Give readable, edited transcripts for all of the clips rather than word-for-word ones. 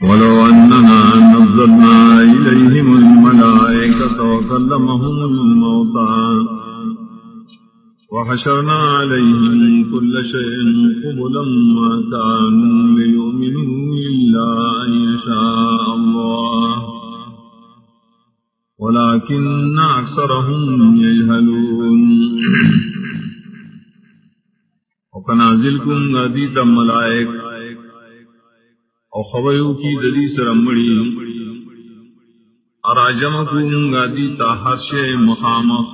ولو أننا نزلنا إليهم الملائكة وكلمهم الموتى وحشرنا عليهم كل شيء قبلا ما كانوا ليؤمنوا إلا أن يشاء الله ولكن أكثرهم يجهلون وكنازلكم غديت ملائك او خویو کی ددی سرمڑی اراجمکم غدی تحرش مخامخ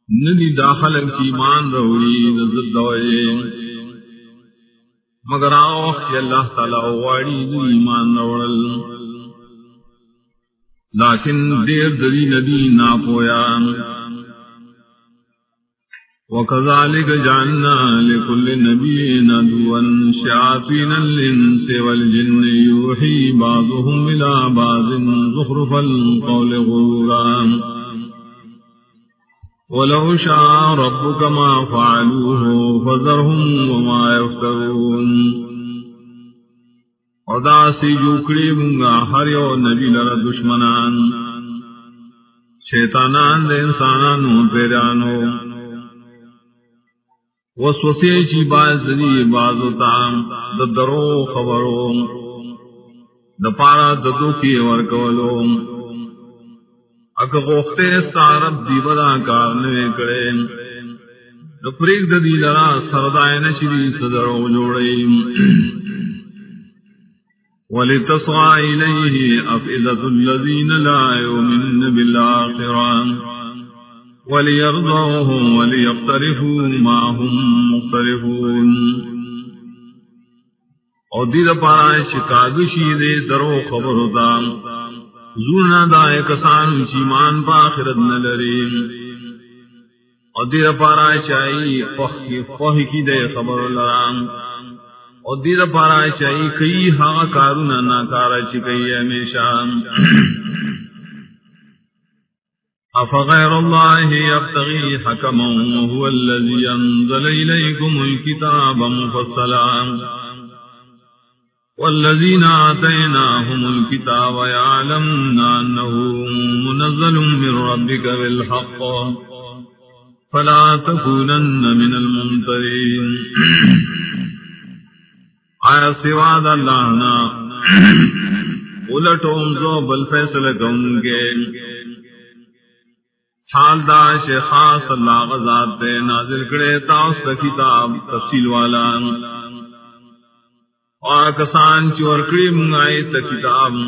ندی داخل ایمان روڑی دزدوئے مگر آوخ کہ اللہ تعالی واری دی ایمان روڑل لیکن دیر دری ندی ناپویا وَكَذَلِكَ جَعَلْنَا لِكُلِّ نَبِيٍّ عَدُوًّا شَيَاطِينَ الْإِنسِ وَالْجِنِّ يُوحِي بَعْضُهُمْ إِلَى بَعْضٍ زُخْرُفَ الْقَوْلِ غُرُورًا وَلَوْ شَاءَ رَبُّكَ مَا فَعَلُوهُ فَذَرْهُمْ وَمَا يَفْتَرُونَ ادا سی جوکڑی منگا ہر یو نبی لرا دشمنان شیطانان دے انسانانو پیرانو وسوسے چی باز دی بازو تام درو خبرو دپارا ددو کی ورکولو اک غوختے سارب دی بدا کار نوے کرے دپریک دی لرا سردائے نشری صدرو جوڑی وَلِتَصْغَى إِلَيْهِ أَفْئِدَةُ الَّذِينَ لَا يُؤْمِنُونَ بِالْآخِرَةِ وَلِيَرْضَوْهُ وَلِيَقْتَرِفُوا مَا هُمْ مُقْتَرِفُونَ اور دید پارائے چکاگشی دے درو خبر ہوتا زورنا دائے کسان چیمان پا آخرت نلرین اور دید پارائے چاہی فوح کی دے خبر لرام اور دید پارائے چاہی کئی ہاں کارونا ناکارا چکئی ہمیشہ أفغير الله يبتغي حكما وهو الذي أنزل إليكم الكتاب مفصلا والذين آتيناهم الكتاب يعلمون أنه منزل من ربك بالحق فلا تكونن من الممترين آیا سواد اللہ نا الٹوں زو بل فیصلہ کن کے حال داش خاص اللہ غزات تے نازل کرے تاؤس کتاب تفصیل والا اور کسان چور کری منگائی تا کتاب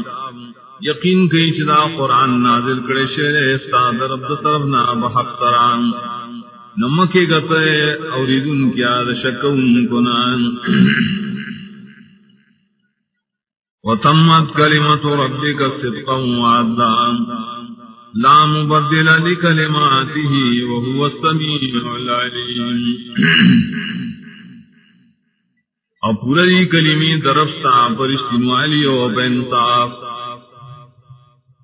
یقین کئی چدا قرآن نازل کرے شیر استاد رب طرفنا بحق سران نمکی گتے اوریدن کیا دشکون کنان وتمت کلمت ربک صدقا وعدلا لا مبدل لکلماته وهو السمیع العلیم اور پوری کلمی درفتا پرشتنوالی و بینصاف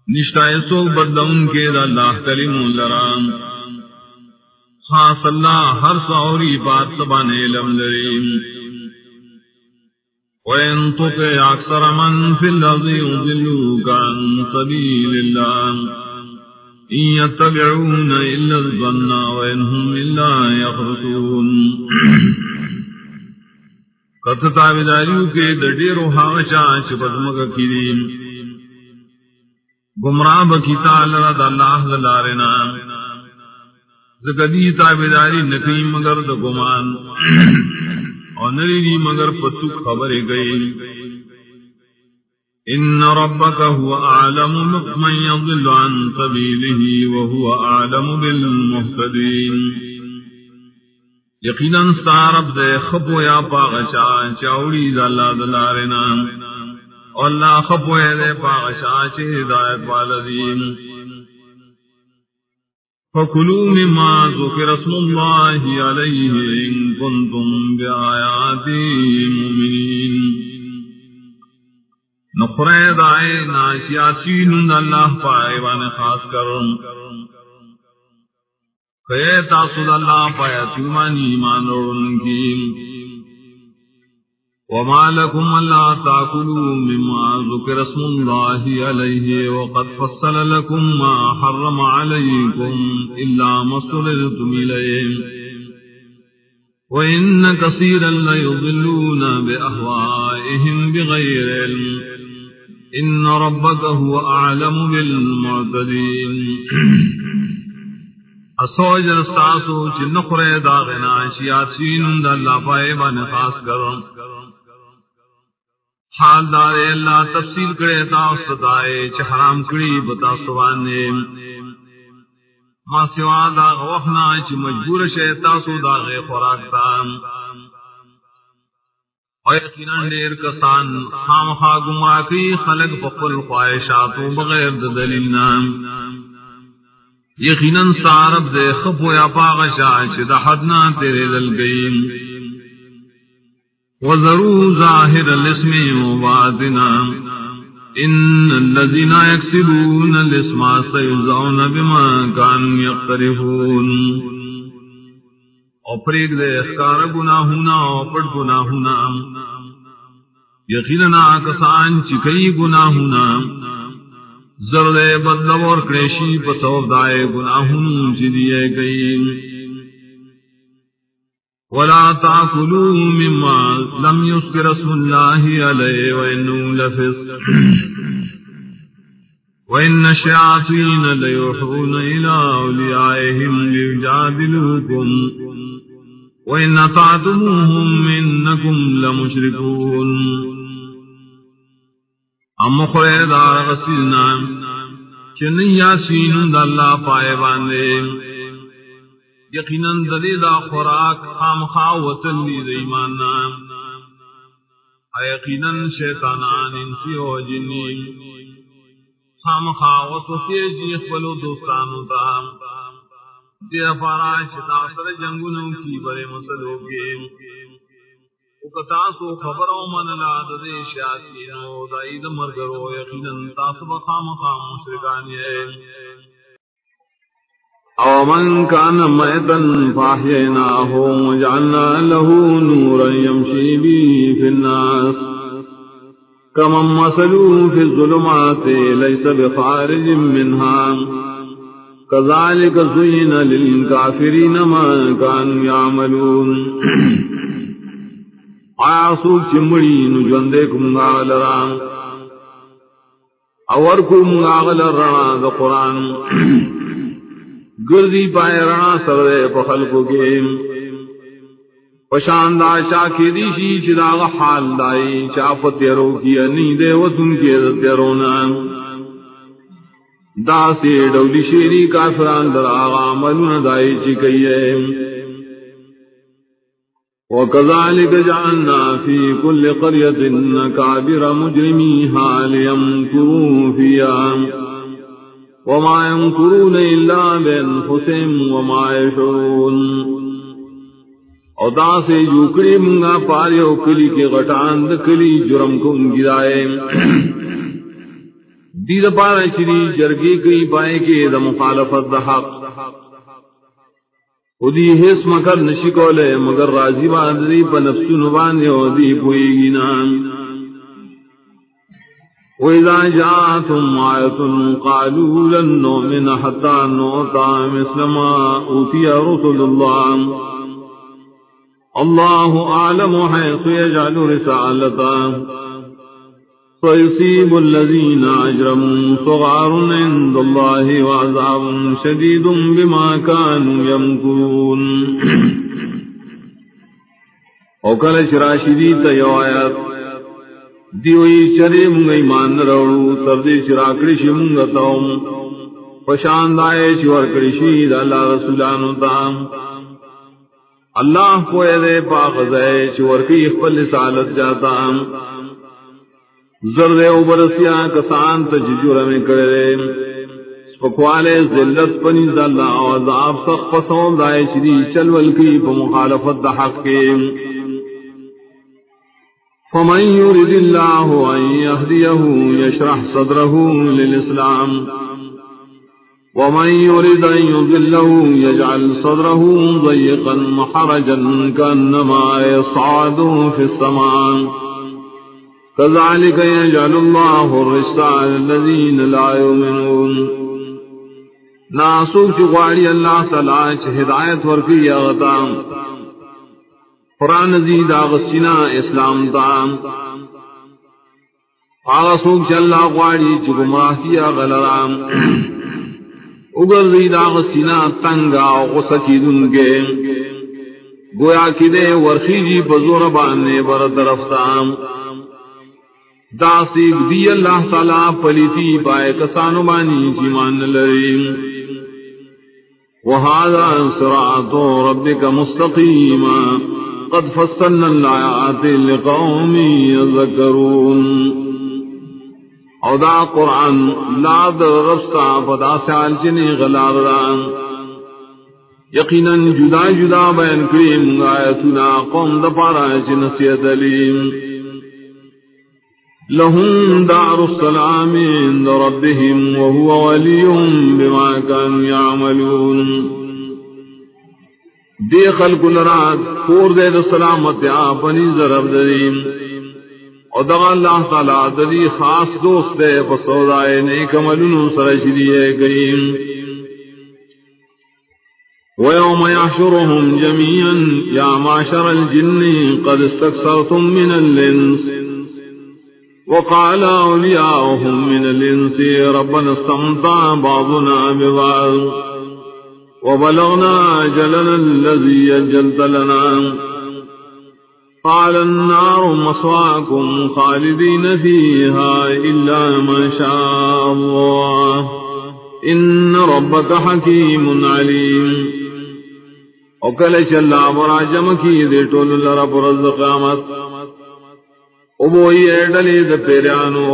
نشتہ سو بدلون کے دا اللہ کلم لرام خاص اللہ ہر سوری بات سبان علم لریم وَإِن تُطِعْ أَكْثَرَ مَن فِي الْأَرْضِ يُضِلُّوكَ عَن سَبِيلِ اللَّهِ إِن يَتَّبِعُونَ إِلَّا الظَّنَّ وَإِنْ هُمْ إِلَّا يَخْرُصُونَ کت تابداریو کے دڈیرو حاغشا چپدمک کھیریم گمراہ بکیتا لرد اللہ دلارنا زکدی تابداری نکی مگر دگمان اور نریدی مگر پتو خبر گئی ان ربک هو اعلم من يضل عن سبیلہ وهو اعلم بالمہتدین یقیناً ستارب دے خبو یا پاغشا چاوڑی دا اللہ دلارنا اور اللہ خبو یا دے پاغشا چے ہدایت والدین فَكُلُوا مِمَّا ذُكِرَ اسْمُ اللَّهِ عَلَيْهِ إِن كُنتُم بِآيَاتِهِ مُؤْمِنِينَ نخرید آئے ناشیاتین اللہ پائے وانے خاص کرن خیر تاسد اللہ پایا چومانی ایمان روڑن کی وما لكم ألا تأكلوا مما ذكر اسم الله عليه وقد فصل لكم ما حرم عليكم إلا ما اضطررتم إليه وإن كثيرا ليضلون بأهوائهم بغير علم إن ربك هو أعلم بالمعتدين اسوج رستاسو چنخرے داغنا شیاسین دا اللہ پائے بان خاص کرم حال دارے اللہ تفصیل کرے تا صدائے چھ حرام کری بتا سوانے ما سوا داغ وحنا چھ مجبور شیطا سو داغ خوراکتا اور یقیناً دیر کسان خامخا گمراہ کی خلق بقل خواہشاتو بغیر دلیلنا یقیناً سارب دے خفو یا پاغشا چھ دا حدنا تیرے دل گئیم وَذَرُوا ظَاهِرَ الْإِثْمِ وَبَاطِنَهُ إِنَّ الَّذِينَ يَكْسِبُونَ الْإِثْمَ سَيُجْزَوْنَ بِمَا كَانُوا يَقْتَرِفُونَ اور پریک دے اخکار گناہونا اور پڑ گناہونا یقیناً کسان چکئی گناہونا زرد بدلو اور کریشی پسوف دائے گناہون چدیے گئی ولا تأكلوا مما لم يذكر اسم الله عليه وإنه لفسق وإن الشياطين ليوحون إلى أوليائهم ليجادلوكم وإن أطعتموهم إنكم لمشركون ام خریدار غسلنا چنی یاسین دا اللہ پائے باندے یقیناً دلیدہ خوراک خامخا وصلی دیمانا یقیناً شیطانان انسی و جنی خامخا وصفی جیخ ولو دوستانو تا دیر پارا شتاثر جنگونوں کی بڑے مسلوں کے اکتاسو خبروں من لاددے شیاطینو دائید مرگرو یقیناً تاسب خامخا مشرکانی ہے او من کان میتن فاحیناہ وجعلنا له نورا یمشی بی فی الناس کمن مثلو فی الظلمات لیس بخارج منها کذالک زین للکافرین ما کانوا یعملون آسو چمڑی نجوندے کمگا لران اور کمگا لران دا قرآن گردی پائے رنا سردے پخلقو کے پشاندہ شاکی دیشی چراغ حال دائی چاپ تیرو کی انیدے وطن کے تیرونا دا سے ڈولی شیری کافران در آغا ملون دائی چکئیے وَكَذَلِكَ جَعَلْنَا فِي كُلِّ قَرْيَةٍ أَكَابِرَ مُجْرِمِيهَا لِيَمْكُرُوا فِيهَا وما ينكرون إلا بأنفسهم وما يشعرون اور دا سے یوکڑی منگا پاریو کلی کے غٹان کلی جرم کو گرائے دید پارا چری جرگی کئی پائے کے دا مخالفت دا حق ادی حس مکر نشکولے مگر راضی باندری پا نفس نباندے و دی پوئی گینام وَإِذَا جَاءَتْهُمْ آيَةٌ قَالُوا لَن نُّؤْمِنَ حَتَّىٰ نُؤْتَىٰ مِثْلَ مَا أُوتِيَ رُسُلُ اللَّهِ اللَّهُ أَعْلَمُ حَيْثُ يَجْعَلُ رِسَالَتَهُ سَيُصِيبُ الَّذِينَ أَجْرَمُوا صَغَارٌ عِندَ اللَّهِ وَعَذَابٌ شَدِيدٌ بِمَا كَانُوا يَمْكُرُونَ وَقَالَ شِرَاشِدِي تَيَوَّاتِ دیوئی چرے منگا ایمان روڑو تردی شراکڑی شی منگا تاؤم پشاندائے چور کڑشی دا اللہ رسولانو تام اللہ کوئے دے پاقضائے چور کی اخبر لسالت جاتا زرد اوبرسیا کسان تججور میں کرے سپکوالے ذلت پنیز اللہ وضعاب سخ پسون دائے چری چلول کی پا مخالفت دا حق کے فمن يرد الله أن يهديه يشرح صدره للإسلام ومن يرد أن يضله يجعل صدره ضيقا حرجا كأنما يصعد في السماء كذلك يجعل الله الرجس على الذين لا يؤمنون. ناسوک چغواڑی اللہ تعالی چ ہدایت ورکی اغتا قرآن زید آغسینا اسلام تام آغسوک چ اللہ غواڑی چ گمراہ کیا غلرام اگر زید آغسینا تنگا غصچی دنگے گویا کی دے ورخی جی بزور بانے بر طرفتام داسیب دی اللہ تعالی پلیتی پائے کسانو بانی چیمان لریم. وهذا صراط ربك مستقيما قد فصلنا الآيات لقوم يذكرون. او دا قرآن لا درستا پدا سال چنی غلال رام یقینا جدا جدا بیان کریم آیتنا قوم دپارا چنسیت علیم. لهم دار السلام عند ربهم وهو وليهم بما كانوا يعملون. دے خلق لرات کور دے سلامت اپنی ضرب دریم اور دغا اللہ تعالی دری خاص دوست دے پسودائے نیک عملوں سرشدیے کریم. ويوم يحشرهم جميعا يا معشر الجن قد استكثرتم من الإنس وقال أولياؤهم من الإنس ربنا استمتع بعضنا ببعض وبلغنا أجلنا الذي أجلت لنا قال النار مثواكم خالدين فيها إلا ما شاء الله إن ربك حكيم عليم. وكلش الله براجم کی دے ٹول لرب رز قیامت ابوئی ڈلی د پیرانو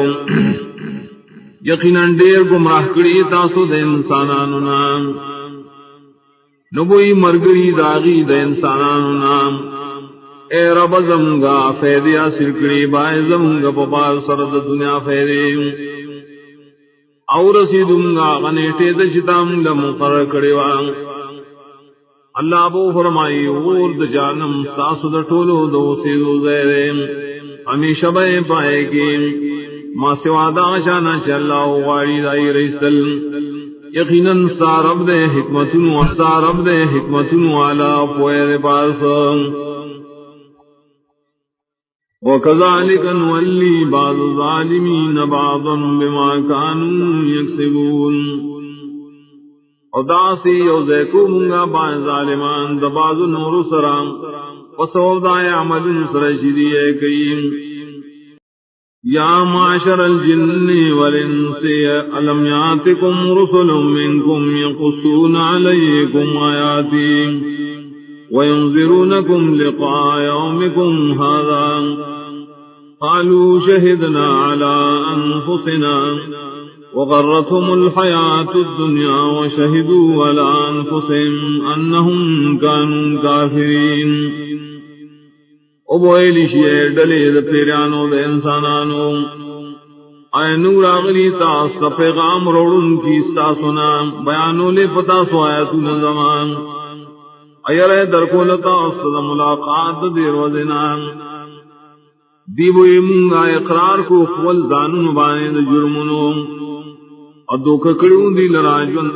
یقیناً ڈیر گمراہ کری تاسو د انسانانو نام نبوئی مرگری داغی د انسانانو نام. اے رب زمگا فیدیا سرکڑی بائے زمگا پپار سرد دنیا فیدی اور رسیدنگا غنیٹے دشتام لمقر کڑیوان. اللہ بو فرمائی ورد جانم تاسو د ٹولو دو سیدو زیریم ہمیشہ بے پائے گی ما سوا دا شانا چلا غاری دائی رسل یقیناً سارب دے حکمتن والا پوئے پاس. وَكَذَلِكَ نُوَلِّي بَعْضَ الظَّالِمِينَ بَعْضًا بِمَا كَانُوا يَكْسِبُونَ. اور داسی او زیکو منگا بعض ظالمان دا بعض نور سرام وصوضائے عمل سرشدیے کریم. یا معاشر الجن والانس الم یاتکم رسل منکم یقصون علیکم آیاتی وینذرونکم لقاء یومکم هذا قالوا شہدنا علی انفسنا وغرتهم الحياة الدنيا وشهدوا على أنفسهم أنهم كانوا كافرين. ابوئیلی شیر ڈلے دا پیرانو دا انسانانو آئے نور آغلی تاس تا پیغام روڑن کی ستاسونا بیانو لے پتا سو آیتو نظمان ایرے درکو لتاس دا ملاقات دیر وزنان دیبوئی منگا اقرار کو خول زانن بانے دا جرمنو ادو ککڑوں دی لراجن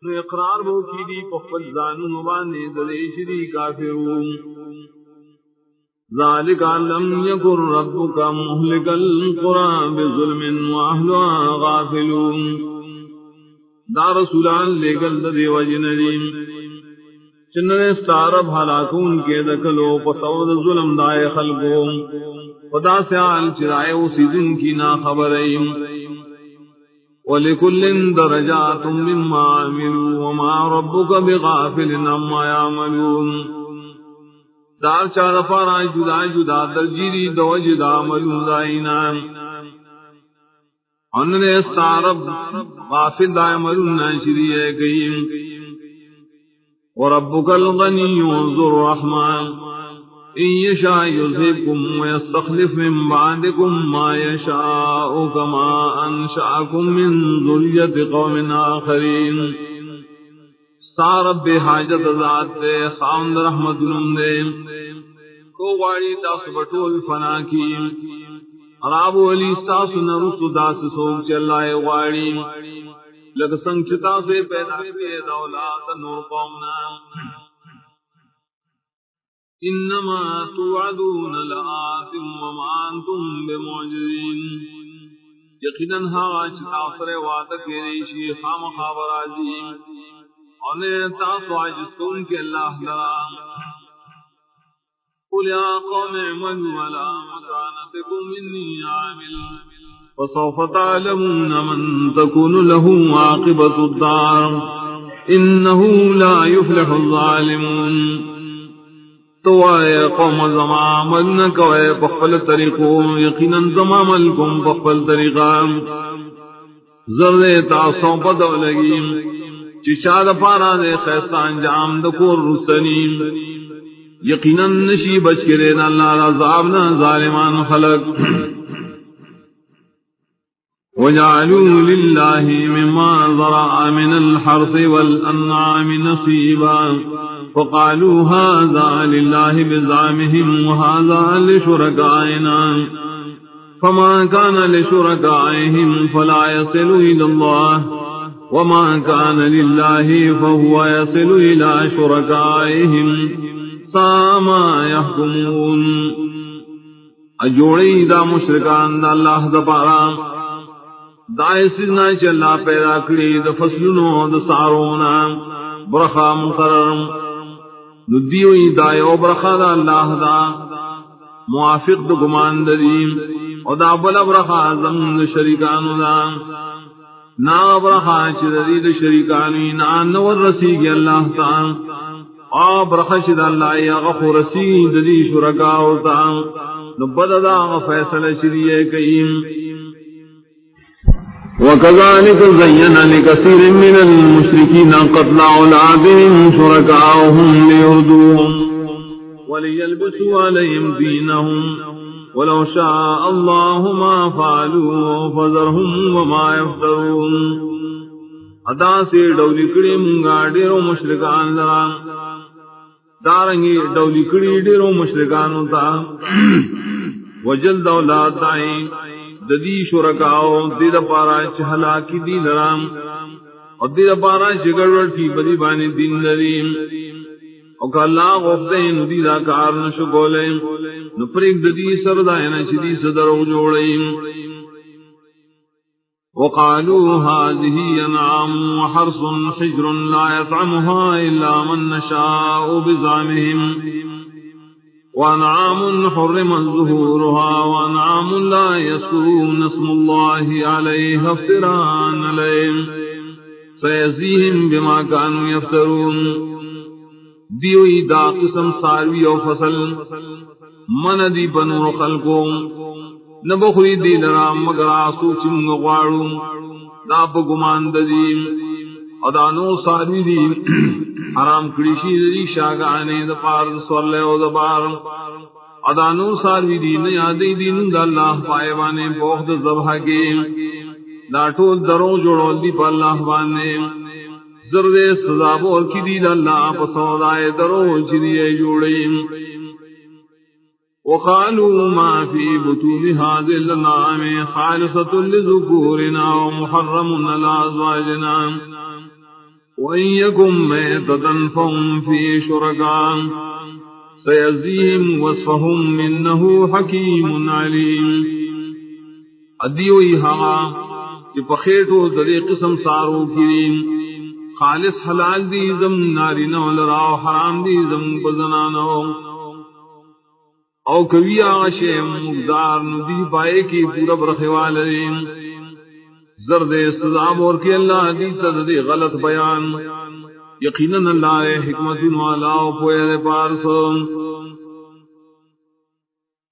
نو اقرار بو کی دی پخفل زانو مبانے دلیش دی کافرون. ذالک لم یکن ربک مہلک القرى بظلم واہلها غافلون. دا رسولان لے گل دی وجنریم چننے ستارب حلاکون کے دکلو پسود ظلم دائے خلقوں خدا سے آل چرائے اسی دن کی نا خبریم. وَلِكُلٍّ دَرَجَاتٌ مِّمَّا عَمِلُوا وَمَا رَبُّكَ بِغَافِلٍ عَمَّا يَعْمَلُونَ. دار چار پارا جدا جدا درجیری دوجد عملوں دائنا اننے سارب غافل دا عملوں ناشری ہے گئیم. وَرَبُّكَ الْغَنِيُّ ذُو الرَّحْمَةِ إن يشاء يذهبكم ويستخلف من بعدكم ما يشاء كما أنشأكم من ذرية قوم آخرين. سارب حاجت ذات دے خاوند رحمت دے کو غاڑی تاس بٹول فنا کی راب ولی ساس نرس داس سوک چلائے غاڑی لگ سنگچتا سے پیدا کیے دولات نور قومنا. انما توعدون لآت وما انتم بمعجزین. یقیناً ہاچ تاثر وعدہ کی ریشی خام خابر عظیم انہیں تاسو عجز کن کے اللہ لرا. قل یا قوم اعملوا على مكانتكم إني عامل فسوف تعلمون من تكون له عاقبة الدار إنه لا يفلح الظالمون. تو اے قوم زمان عمل کوئے بخفل طریقوں یقیناً زمان عملکم بخفل طریقہ ذرے تاسوں پدو لگی چشاد پارا دے خیستہ انجام دکور رسنیم. یقیناً نشی بچ کرے نہ اللہ عذابنا ظالمان خلق. وجعلوا لله مما ذرأ من الحرث والأنعام نصيبا فقالوا هذا لله بزعمهم وهذا لشركائنا فما كان لشركائهم فلا يصل إلى الله وما كان لله فهو يصل إلى شركائهم ساء ما يحكمون. اجوڑی دا مشرکان دا اللہ دا پارا دا اسنا چلا پیدا کری دا فصلنو دا سارونا برخا مقرر ندیوی دا یو برخا دا اللہ دا موافق دا گمان دا دیم او دا بلا برخا زمن دا شریکانو دا نا برخا چدری دا شریکانی نا نور رسیگی اللہ تا او برخا چد اللہ یا غفو رسیگ دا دی شرکاو تا نبدا دا غفیصل شریع کئیم. وكذلك زين لكثير من المشركين قتل أولادهم شركاؤهم ليردوهم وليلبسوا عليهم دينهم ولو شاء الله ما فعلوا فذرهم وما يفترون. ادا سے ڈولی کڑی منگا ڈیرو مشرکان لرا دارنگی ڈولی کڑی ڈیرو مشرکان ہوتا وجلد اولاد دائیں ددی شرکاؤ دید پارا چہلا کی دی لرام اور دید پارا چگڑوڑ کی بدی بانی دین لریم اور کہ اللہ غفدین دیدہ کار نشکولیں نپریک ددی سردائن چدی صدر جوڑیں. وقالوا هذه أنعام وحرث حجر لا يطعمها إلا من نشاء بزعمهم وأنعام حرمت ظهورها وأنعام لا يذكرون اسم الله عليها افتراء عليهم سيجزيهم بما كانوا يفترون. دیوئی دا قسم ساروی و فصل من دی بنو خلقوں نبخری دی لرام مگر آسو چنگ غوارو دا پا گمان ددیم ادانو ساروی دی حرام کریشی دی شاگانے دا پار سولے و دا بار ادانو ساروی دی نیادی دین دا اللہ پائیوانے بوخد زبح کے دا ٹول دروں جوڑو دی پا اللہ بانے زرد سزا بول کی دی دا اللہ پا سودائے دروں چیدیے جوڑیم. وقالوا ما في بطون هذه الأنعام خالصة لذكورنا ومحرم على أزواجنا وإن يكن ميتة فهم فيه شركاء سيجزيهم وصفهم إنه حكيم عليم. ادیوئی ہاں کہ پخیٹو ذری قسم سارو کریم خالص حلال دی زم ناری نو لراو حرام دی زم بزنانو او کبھی آشے مقدار ندی پائے کی پورا برخوالین زرد استضاب اور کی اللہ دی تدد غلط بیان یقیناً اللہ حکمت والا و پوئے پارسو.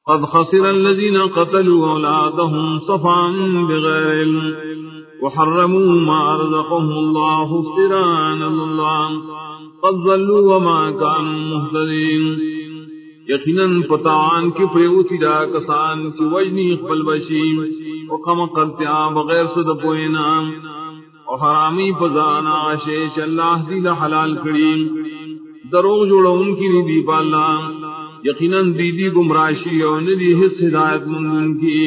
قد خسر الذين قتلوا أولادهم صفعا بغير علم وحرموا ما رزقهم الله افتراء على الله قد ضلوا وما كانوا مهتدين. یقیناً پتان کی پریوتی دا کسان کی وجنی اقبل بشی وقم قرتیا بغیر صد پوئینا اور حرامی پزانا شیش اللہ دیل حلال کریم دروغ جوڑا ان کی ندی پالا یقیناً دیدی گمراشی اور ندی حس ہدایت مندن کی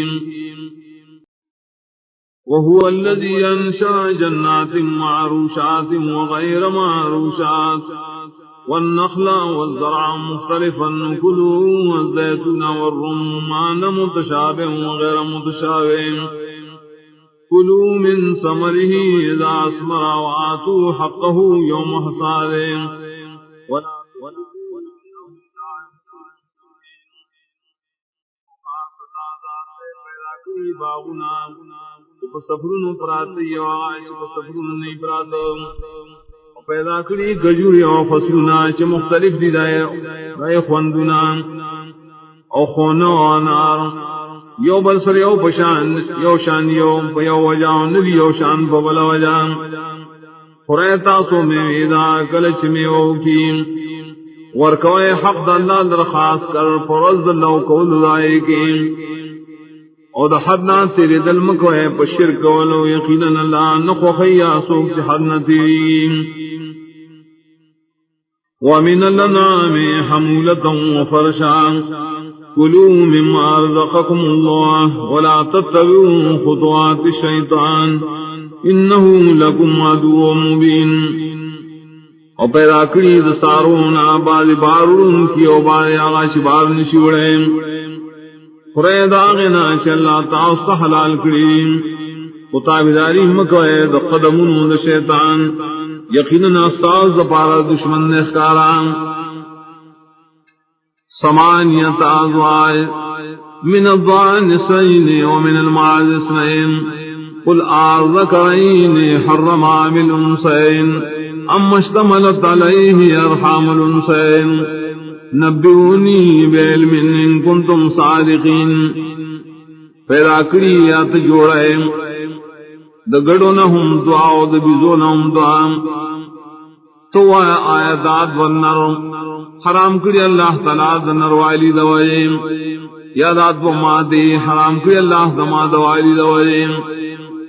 وهو الذي أنشأ جنات معروشات وغير معروشات والنخل والزرع مختلفا كلوا والزيتون والرمان متشابه وغير متشابه كلوا من ثمره إذا أثمر وآتوا حقه يوم حصاده باغنا سفرن پراتی سفرن نہیں پرات پیدا کری گجوری او فصلنا چ مختلف دی دائے خوندنا او خونو انار یو بل سر یو پشان یو شان یو پیو وجان یو شان ببل وجان خریتا سو میں اذا کلچ میں او کی ورکوے حق اللہ درخواست کر فرض اللہ قول دائے کی اور حدنا تیرے دل مکو ہے پشر کولو یقیناً اللہ نقو خیا سوک چی حدنا تیرین ومن الانعام حمولتا وفرشا کلوا مما رزقکم اللہ ولا تتبعوا خطوات الشیطان انہو لکم عدو مبین اور پیدا کری دستارونا بعض بارون کی اور بعض آغاش بار نشوڑے خرید آغنا چا اللہ تعاص حلال کریم خطابداری مکوئے دا قدمون دا شیطان یقیناً استاذ دا پارا دشمن نسکاران ثمانیت ازواج من الضان اثنین ومن المعز اثنین قل اذکرین حرم عامل انسین ام اشتملت علیہ ارحام الانسین نبیونی بعلم ان کنتم صادقین پیدا کری یات جوڑے دگڑونہم دعاو دبیزونہم دعام تو آیتات والنر حرام کری اللہ تعالیٰ دنر والی دوائیم یادات و مادی حرام کری اللہ دما دوالی دوائیم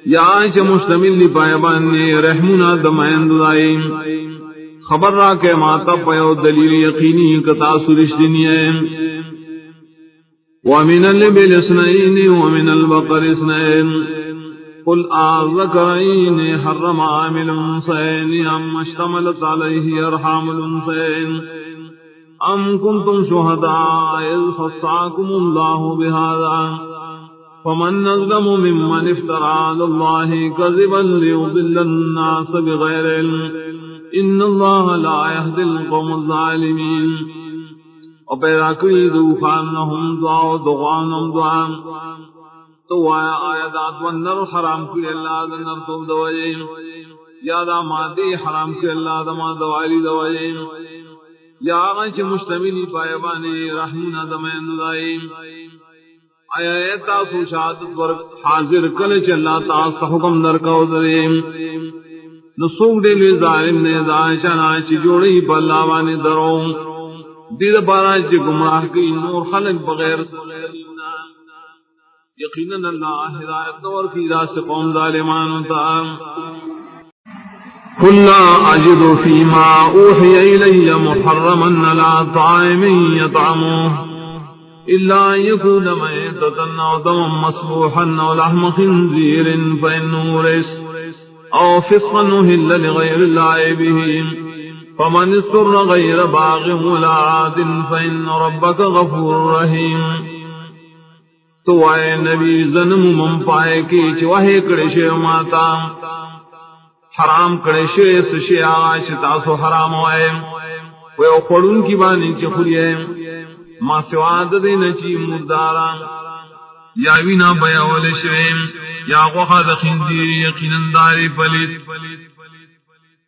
یا آئیچ مشتمل لی پائبانی رحمنا دمائن دائیم خبر را کے ماتا پیو دلیل یقینی کتا سرش دنیا ومن الابل اثنین ومن البقر اثنین قل اذکرین حرم عامل انسین ام اشتملت علیہ ارحام الانسین ام کنتم شہداء اذ خصاکم اللہ بہذا فمن نظلم ممن افترى علی اللہ کذبا لیضل الناس بغیر علم ان اللہ لا يهدي القوم الظالمین اور پیدا کری دوخانہم دعا دعانم دعام تو آیات والنر حرام کی اللہ دنر تو دوائیم یادا مادی حرام کی اللہ دما دوالی دوائیم یا آغاچ مشتملی پائبانی رحمنا دمین دائیم آیا ایتا سو شہادت ورک حاضر کلچ اللہ تعاص حکم درکو دریم نسوک دل ظالم نے دانشان آچی جوڑی پلاوانی دروں دید پاراچی گمراہ کی نور خلق بغیر یقیناً اللہ ہدایت دور کی راست قوم ظالمان تام قل لا اجد فيما اوحي الي محرما على طاعم يطعمه الا ان يكون ميتة او دما مسفوحا او لحم خنزير فانه رجس او فسقا اهل لغير الله به فمن اضطر غير باغ ولا عاد فان ربك غفور رحيم تو اے نبی ظلم من پائے کی چوہے کڑے ماتا حرام کڑے شے آش تاسو حرام ہوئے وہ پڑھن کی بانی چخریے ما سواد دین چی مردارا یا وینا بیاول شویم یا غوخا خنزیر یقیناً داری پلیت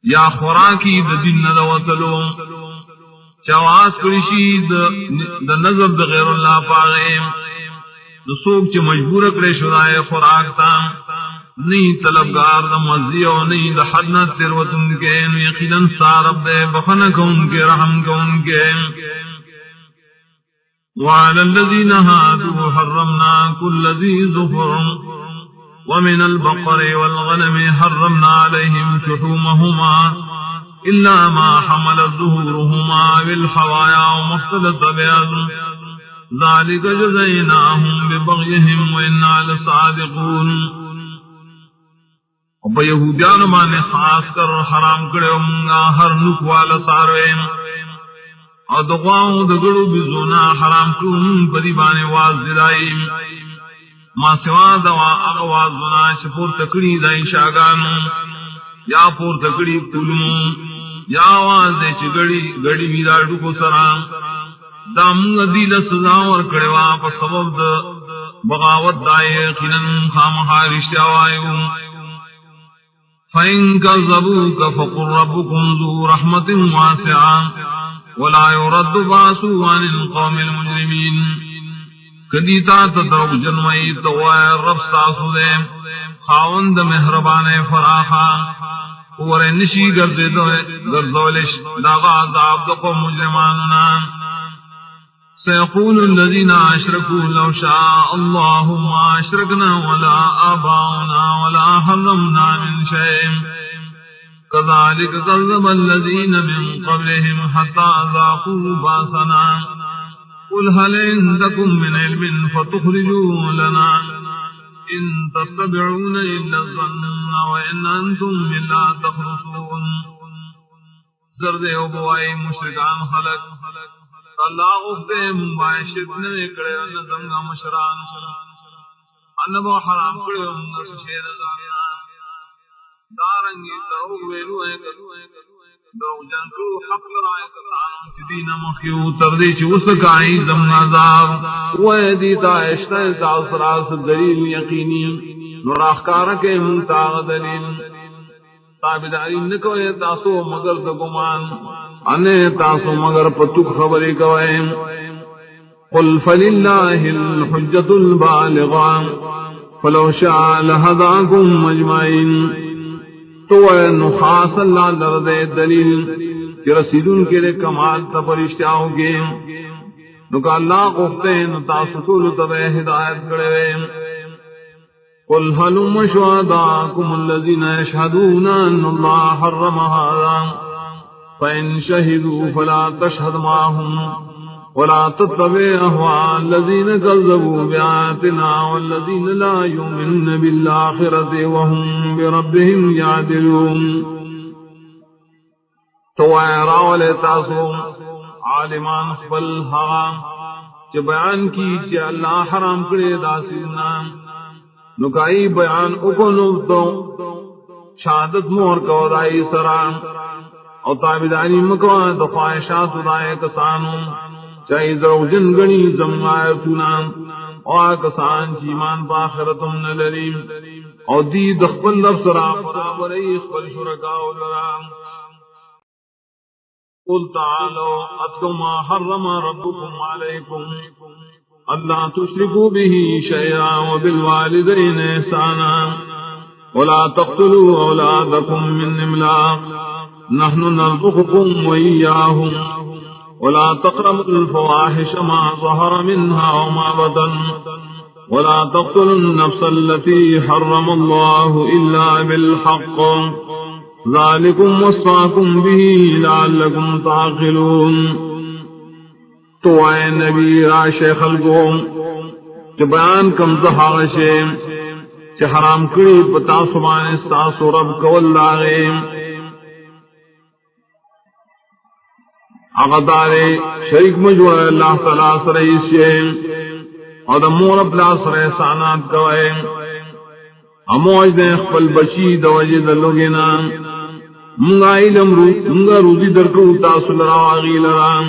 یا خوراکی د دین ندوتلو چواز کرشی د نظر د غیر اللہ پاغیم نسوک چی مجبور کرے شدائے خوراک تام نہیں طلبگار دا مزی و نہیں دا حدنا تیروت ان کے یقیناً سارب دے بخنک ان کے رحم کا ان کے وعلى الذين هادوا حرمنا كل ذي ظفر ومن البقر والغنم حرمنا عليهم شحومهما إلا ما حملت ظهورهما بالحوايا وما اختلط بأذن ذلك جزيناهم ببغيهم وإنا لصادقون. اور یہودیان مانے خاص کر حرام کرے ہوں ہر نک والا ساروے اور دغواؤں دگڑو بزونا حرام کیوں پری بانے واز دلائی ما سوا دوا اغواز بنا چپور تکڑی دائی شاگانو یا پور تکڑی کلمو یا آواز چگڑی گڑی میراڈو کو سرام دامنگ دیل سزاور کڑوا پا سبب دا بغاوت دائے خینن خامخا رشتیاوائیو. فَإِن كَذَّبُوكَ فَقُلْ رَبُّكُمْ ذُو رَحْمَةٍ وَاسِعَةٍ وَلَا يُرَدُّ بَأْسُهُ عَنِ الْقَوْمِ الْمُجْرِمِينَ. کدیتا تدرو جنوئی تو رب ساسو دے خاوند مہربان فراخا اور نشی گردولش داغا عذاب دقو مجرماننا. سيقول الذين أشركوا لو شاء الله ما أشركنا ولا آباؤنا ولا حرمنا من شيء كذلك كذب الذين من قبلهم حتى ذاقوا باسنا قل هل عندكم من علم فتخرجوه لنا إن تتبعون إلا الظن وإن أنتم إلا تخرصون. زرد ابوائی مشرکان خلق اللہ غفتے مباشرت نوے کڑے نظمگا مشران انبو حرام کڑے انگا سشیر زانا دارنگی تروگ ویلو ہے دو جنکو حق لرائے کتانوں چدین مخیو تردی چوسکائی زمنا عذاب ویدیتا اشتہ تاثراس دلیل یقینی نراخکارک منتاغ دلیل تابداری نکوئے تاسو مگر دگمان انے تاسو مگر پتک خبری کوئے. قل فللہ الحجت البالغان فلو شاء لہداکم مجمعین. تو اے نخاص اللہ درد دلیل کہ رسیدون کے لئے کمال تپرشتیاؤ گے نکا اللہ قفتے نتاسو طول تبے ہدایت کرے. قل هلم شهداءكم الذين يشهدون أن الله حرم هذا فإن شهدوا فلا تشهد معهم ولا تتبع أهواء الذين كذبوا بآياتنا والذين لا يؤمنون بالآخرة وهم بربهم يعدلون. تو راول تاسو عالمان خبل حرام چه بیان کی چه اللہ حرام کرے داسینا نکائی بیان اکنو تو شہادت مور کو دائی سرام اور تابدانی مکوان تو خواہشات دائے کسانوں چاہی ذرو جن گنی زم آیتونام اور کسان چیمان پاخرتم نلریم اور دی دخبل لفظرا برابر اخبر شرکاو لرام. قل تعالوا اتلوا ما حرم ربكم عليكم اللہ تشركوا به شيئا وبالوالدين احسانا ولا تقتلوا اولادكم من املاق نحن نرزقكم واياهم ولا تقربوا الفواحش ما ظهر منها وما بطن ولا تقتلوا النفس التي حرم الله الا بالحق ذلكم وصاكم به لعلكم تعقلون. تو اے نبی راشے خلقوں کہ بیان کم زہاشے کہ حرام کری پتا سبان استاس و رب کول لاغے اغدارے شریک مجوع اللہ تعالیٰ سرائیسے اور مور اپلا سرائے سانات کوئے اموج دیں خپل بچی دوجہ دلوگینا منگا علم منگا روزی درکو تاسل راغی لرام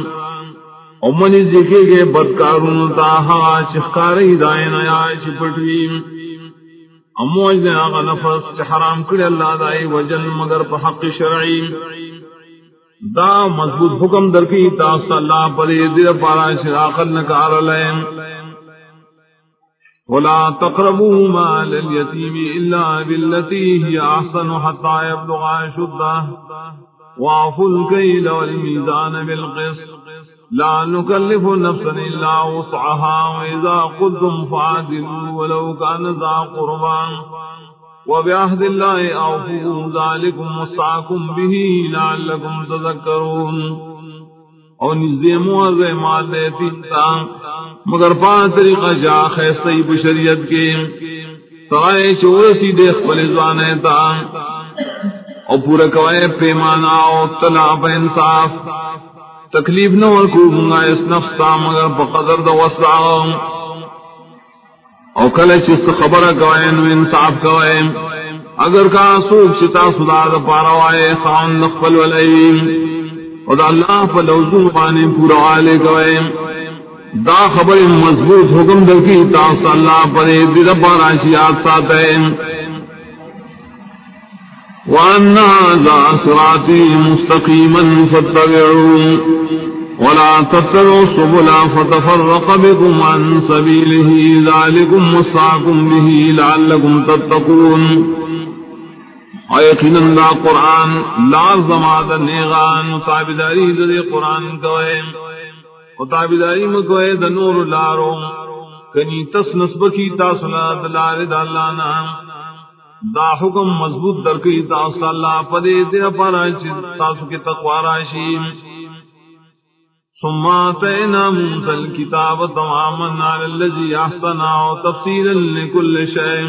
اور منی دیکھے گے بدکارون تاہا چخکاری دائن آیا چپٹویم اموج نے آغا نفس چھ حرام کری اللہ دائی وجن مگر پا حق شرعی دا مضبوط حکم درکی تاست اللہ پدی دیر پارا شراقل نکار لیم. ولا تقربوا مال اليتيم الا بالتي هي احسن حتى يبلغ اشده واوفوا الكيل والميزان بالقسط لا نكلف نفسا إلا وسعها وإذا قلتم فعدلوا ولو كان ذا قربى وبعهد الله أوفوا ذلكم وصاكم به لعلكم تذكرون. اور نزدیم وضع مال دیتی تا مگر پانچ طریقہ جا خیصی بشریت کے سرائے چورسی دیکھ پلزانے تا اور پورا کوئے پیمانا اور طلاب انصاف تکلیف نہ ورکو منگا اس نفس تا مگر بقدر دا وسع اور کل چست خبر کوئے نو انصاف کوئے اگر کا سوک چتا صدا دا پاروائے خان نقبل والعیم اور اللہ پر لوزوں پانے پورا والے کوئے دا خبر مضبوط حکم دلکی تاس اللہ پر دل پاراشیات ساتے وَأَنَّ هَذَا صِرَاطِي مُسْتَقِيمًا فَاتَّبِعُوهُ وَلَا تَتَّبِعُوا السُّبُلَ فَتَفَرَّقَ بِكُمْ عَن سَبِيلِهِ ذَلِكُمْ وَصَّاكُمْ بِهِ لَعَلَّكُمْ تَتَّقُونَ. یقیناً دا قرآن لازماد نیغان تابداری دا قرآن کوئے و تابداری مکوئے دا نور لارو کنی تس نسبکی تاصلہ دلار دا اللہ نام دا حکم مضبوط درکی تاصل اللہ پدے دیر پارا تاسو کی تقوی راشی. ثم آتینا موسیٰ الکتاب تماما علی الذی احسنا تفصیلا لکل شیء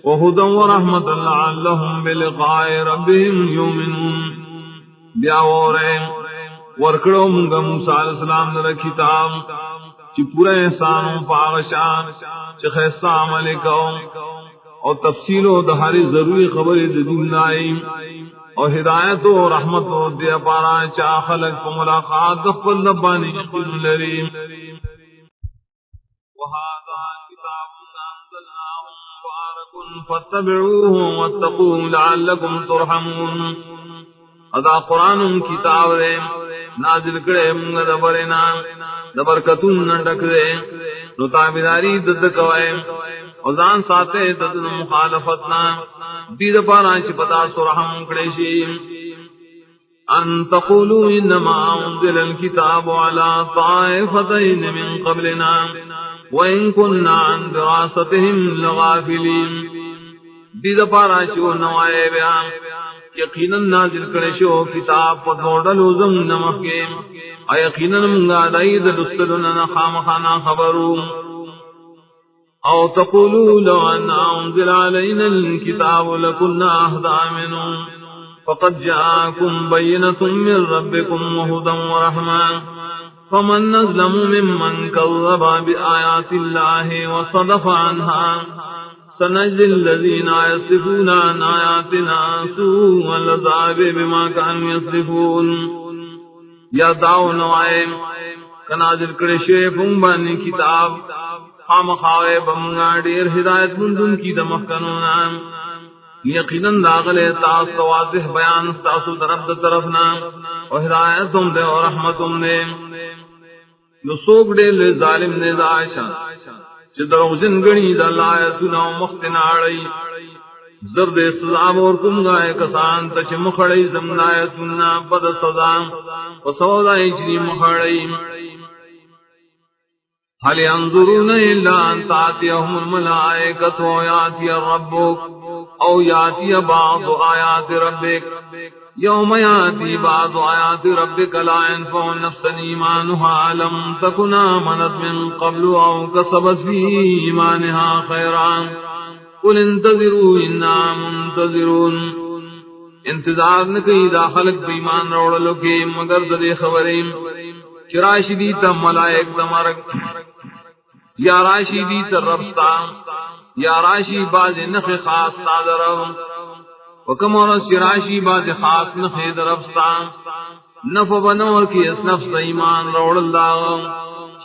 وہدا ورحمتا لعلہم بلقاء ربهم یؤمنون. بیاورے ورکڑو منگا موسیٰ علیہ السلام در کتاب چی پورا احسانوں پاغشان چی خیصہ عمل کو اور تفصیل و دہاری ضروری خبر دین لائی اور ہدایت و رحمت و دیا پارا چا خلق کو ملاقات دفل لبانی یقین لریم. وَهَذَا كِتَابٌ أَنزَلْنَاهُ مُبَارَكٌ فَاتَّبِعُوهُ وَاتَّقُوا لَعَلَّكُمْ تُرْحَمُونَ. ادا قرآن کتاب دے نازل کرے منگا دبرنا دبرکتون نڈک دے نو تابداری دد کوئے وزان ساتے دد مخالفتنا دید پارا چی پتا سرحم کڑیشی. ان تقولوا انما انزل الكتاب على طائفتين من قبلنا وان كنا عن دراستهم لغافلين. دید پارا چی نوائے بیان یقیناً نازل کرشو کتاب پتوڑلو زم نمکے یقیناً منگا دائی دلستلنا خامخانا خبرو. او تقولوا لو ان انزل علينا الكتاب لكنا اهدى منهم فقد جاءكم بينة من ربكم وهدى ورحمة فمن نظلم ممن كذب بآيات الله وصدف عنها سنجزي الذين يصدفون عن آياتنا سوء العذاب بما كانوا يصدفون. یا داو نوائم کنازل کرشے فنبانی کتاب خام خواہ بمگا دیر ہدایت مندن کی دمخکنونا یقیناً داغلے تاس واضح بیان تاسو طرفنا اور ہدایتم دے اور رحمتم دے. نو سوک دے لے ظالم نے داشا چھ دروغجن گنی دا لایتنا و مختناڑی زرد سزاب اور کم گائے کسان تچ مخڑی زمنایتنا پد سزا و سودائی چنی مخڑی. هل ينظرون إلا أن تأتيهم الملائكة أو يأتي ربك أو يأتي بعض آيات ربك يوم يأتي بعض آيات ربك لا ينفع نفسا إيمانها لم تكن آمنت من قبل أو كسبت في إيمانها خيرا قل انتظروا إنا منتظرون. انتظار نکی دا خلق بیمان روڑلو کے مگر دے خبریں چراشی دیتا ملائک دمارک یا راشی دیتا ربستا یا راشی باز نخ خاص تادرم وکم ورس راشی باز خاص نخ دربستا نف بنور کی اس نفس ایمان روڑ اللہ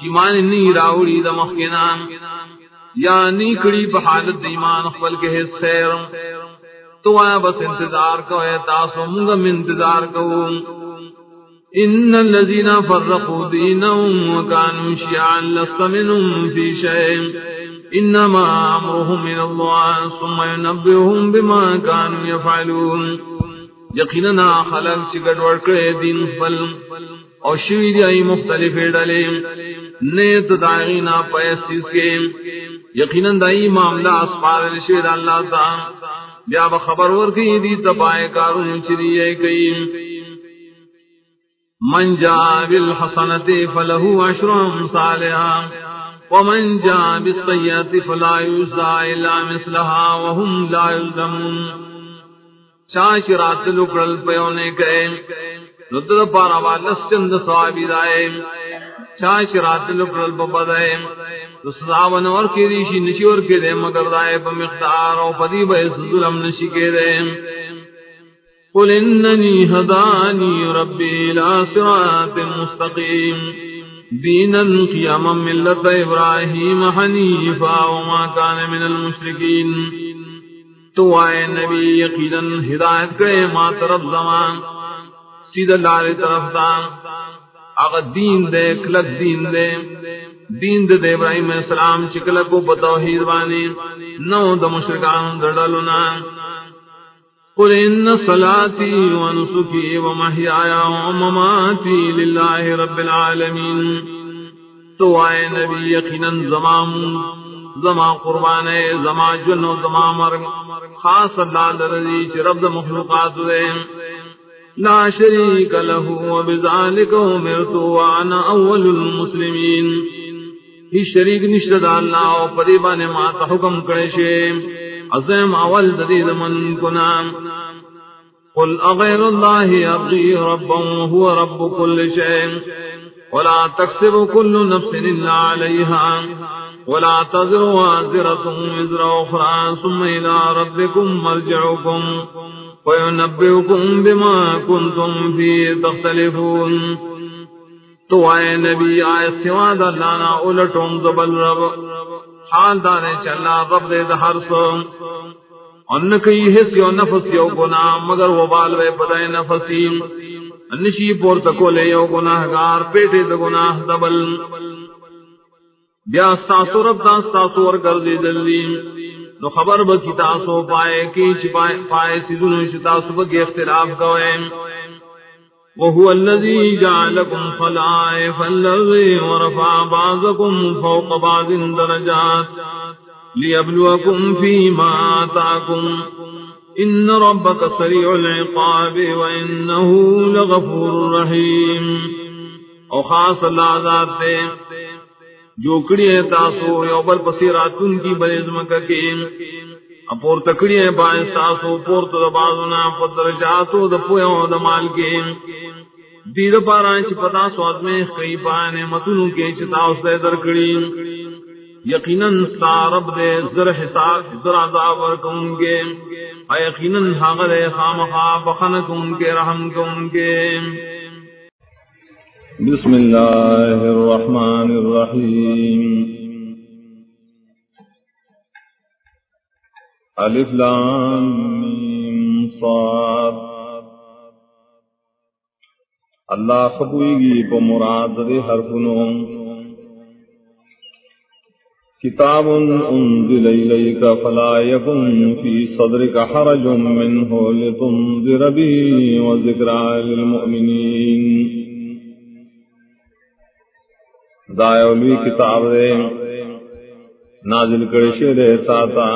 چیمان نی راوڑی دمخینام یا نیکڑی بحالت ایمان اخبل کے حصیر تو آیا بس انتظار کو ہے تاسو منگم انتظار کو. ان الذين فرقوا دينهم وكانوا شيعا لست منهم في شيء انما امرهم الى الله ثم ينبئهم بما كانوا يفعلون. یقینا خلق چگڑ ورکڑے دین فل اور شوی دی مختلف ڈلے نیت دائینا پیسیس کے یقیناً دائی معاملہ اسپار رشید اللہ تا بیا بخبر ورکی دی تبائے کارون چریئے کئی من جاء بالحسنت فلہ عشر امثالها ومن جاء بالسیئۃ فلا یجزى الا مثلها وهم لا یظلمون شاشرات لکڑل پیونے کہے ندر پارا والستند صحابی دائے شاشرات لکڑل ببدائے سزاون اور کی ریشی نشی اور کے دے مگر دائے بمختار اور پدی بیس ظلم نشی کے دے قل اننی ہدانی ربی لا صراط مستقیم دینا قیاما ملت ابراہیم حنیفا وما کان من المشرکین تو آئے نبی یقینا ہدایت کرے ما طرف زمان سیدھ اللہ طرف دا اگر دین دے کلک دین دے دین دے ابراہیم علیہ السلام چکلک کو بتوحید بانی نو دا مشرکان دڑلنا قل ان صلاتی ونسکی ومحیایا ومماتی للہ رب العالمین تو آئے نبی یقینا زما قربانے زما جن و زما مرگ خاص اللہ لرزی چی رب مخلوقات دے لا شریک له وبذالک امرت وانا اول المسلمین ہی شریک نشد اللہ و پریبان ماتا حکم کرشے عظیم اول ددید من کنام قل اغیر اللہ ابغی ربا وهو رب كل شيء ولا تكسب كل نفس الا عليها ولا تزر وازرة وزر اخرى ثم الى ربكم مرجعكم وينبئكم بما كنتم فيه تختلفون تو آئے نبی آئے سواد اللہ نا الٹوں دبل رب حال دارے چلا رب دے دہر سو ان کئی حصی و نفس یو گناہ مگر وہ بالوے پدائے نفسیم نشی پور تکولے یو گناہ گار پیٹے دا گناہ دبل بیا ساسو رب دا ساسو ورگردی دلیم نو خبر بکی تاسو پائے کی پائے سیدنو شتاسو بکی اختلاف کوئے وهو الذي جعلكم خلائف الأرض ورفع بعضكم فوق بعض درجات ليبلوكم فيما آتاكم إن ربك سريع العقاب وإنه لغفور رحيم او خاص اللہ ذات دے جو کڑیے تاسو یوبل پسیراتن کی بلزمک کے اپور تکڑیے باعث تاسو پورت دبازنا فدرجاتو دپویوں دمال کے دید پارا چی پتا سواد میں کئی پانے متنو کے چتاو سے درکڑی یقیناً سارب دے زر حساب زر عذاب ورکوں گے یقیناً حاغر خامخا بخنکوں کے رحم کوں گے بسم اللہ الرحمن الرحیم الف لام میم صاد اللہ خبوئی گی پا مراد دے حرفنوں کتاب انزل الیک فلا یکن فی صدرک حرج منہ لتنذر به وذکرى للمؤمنین دائیولی کتاب دے نازل کرشے دے تاتا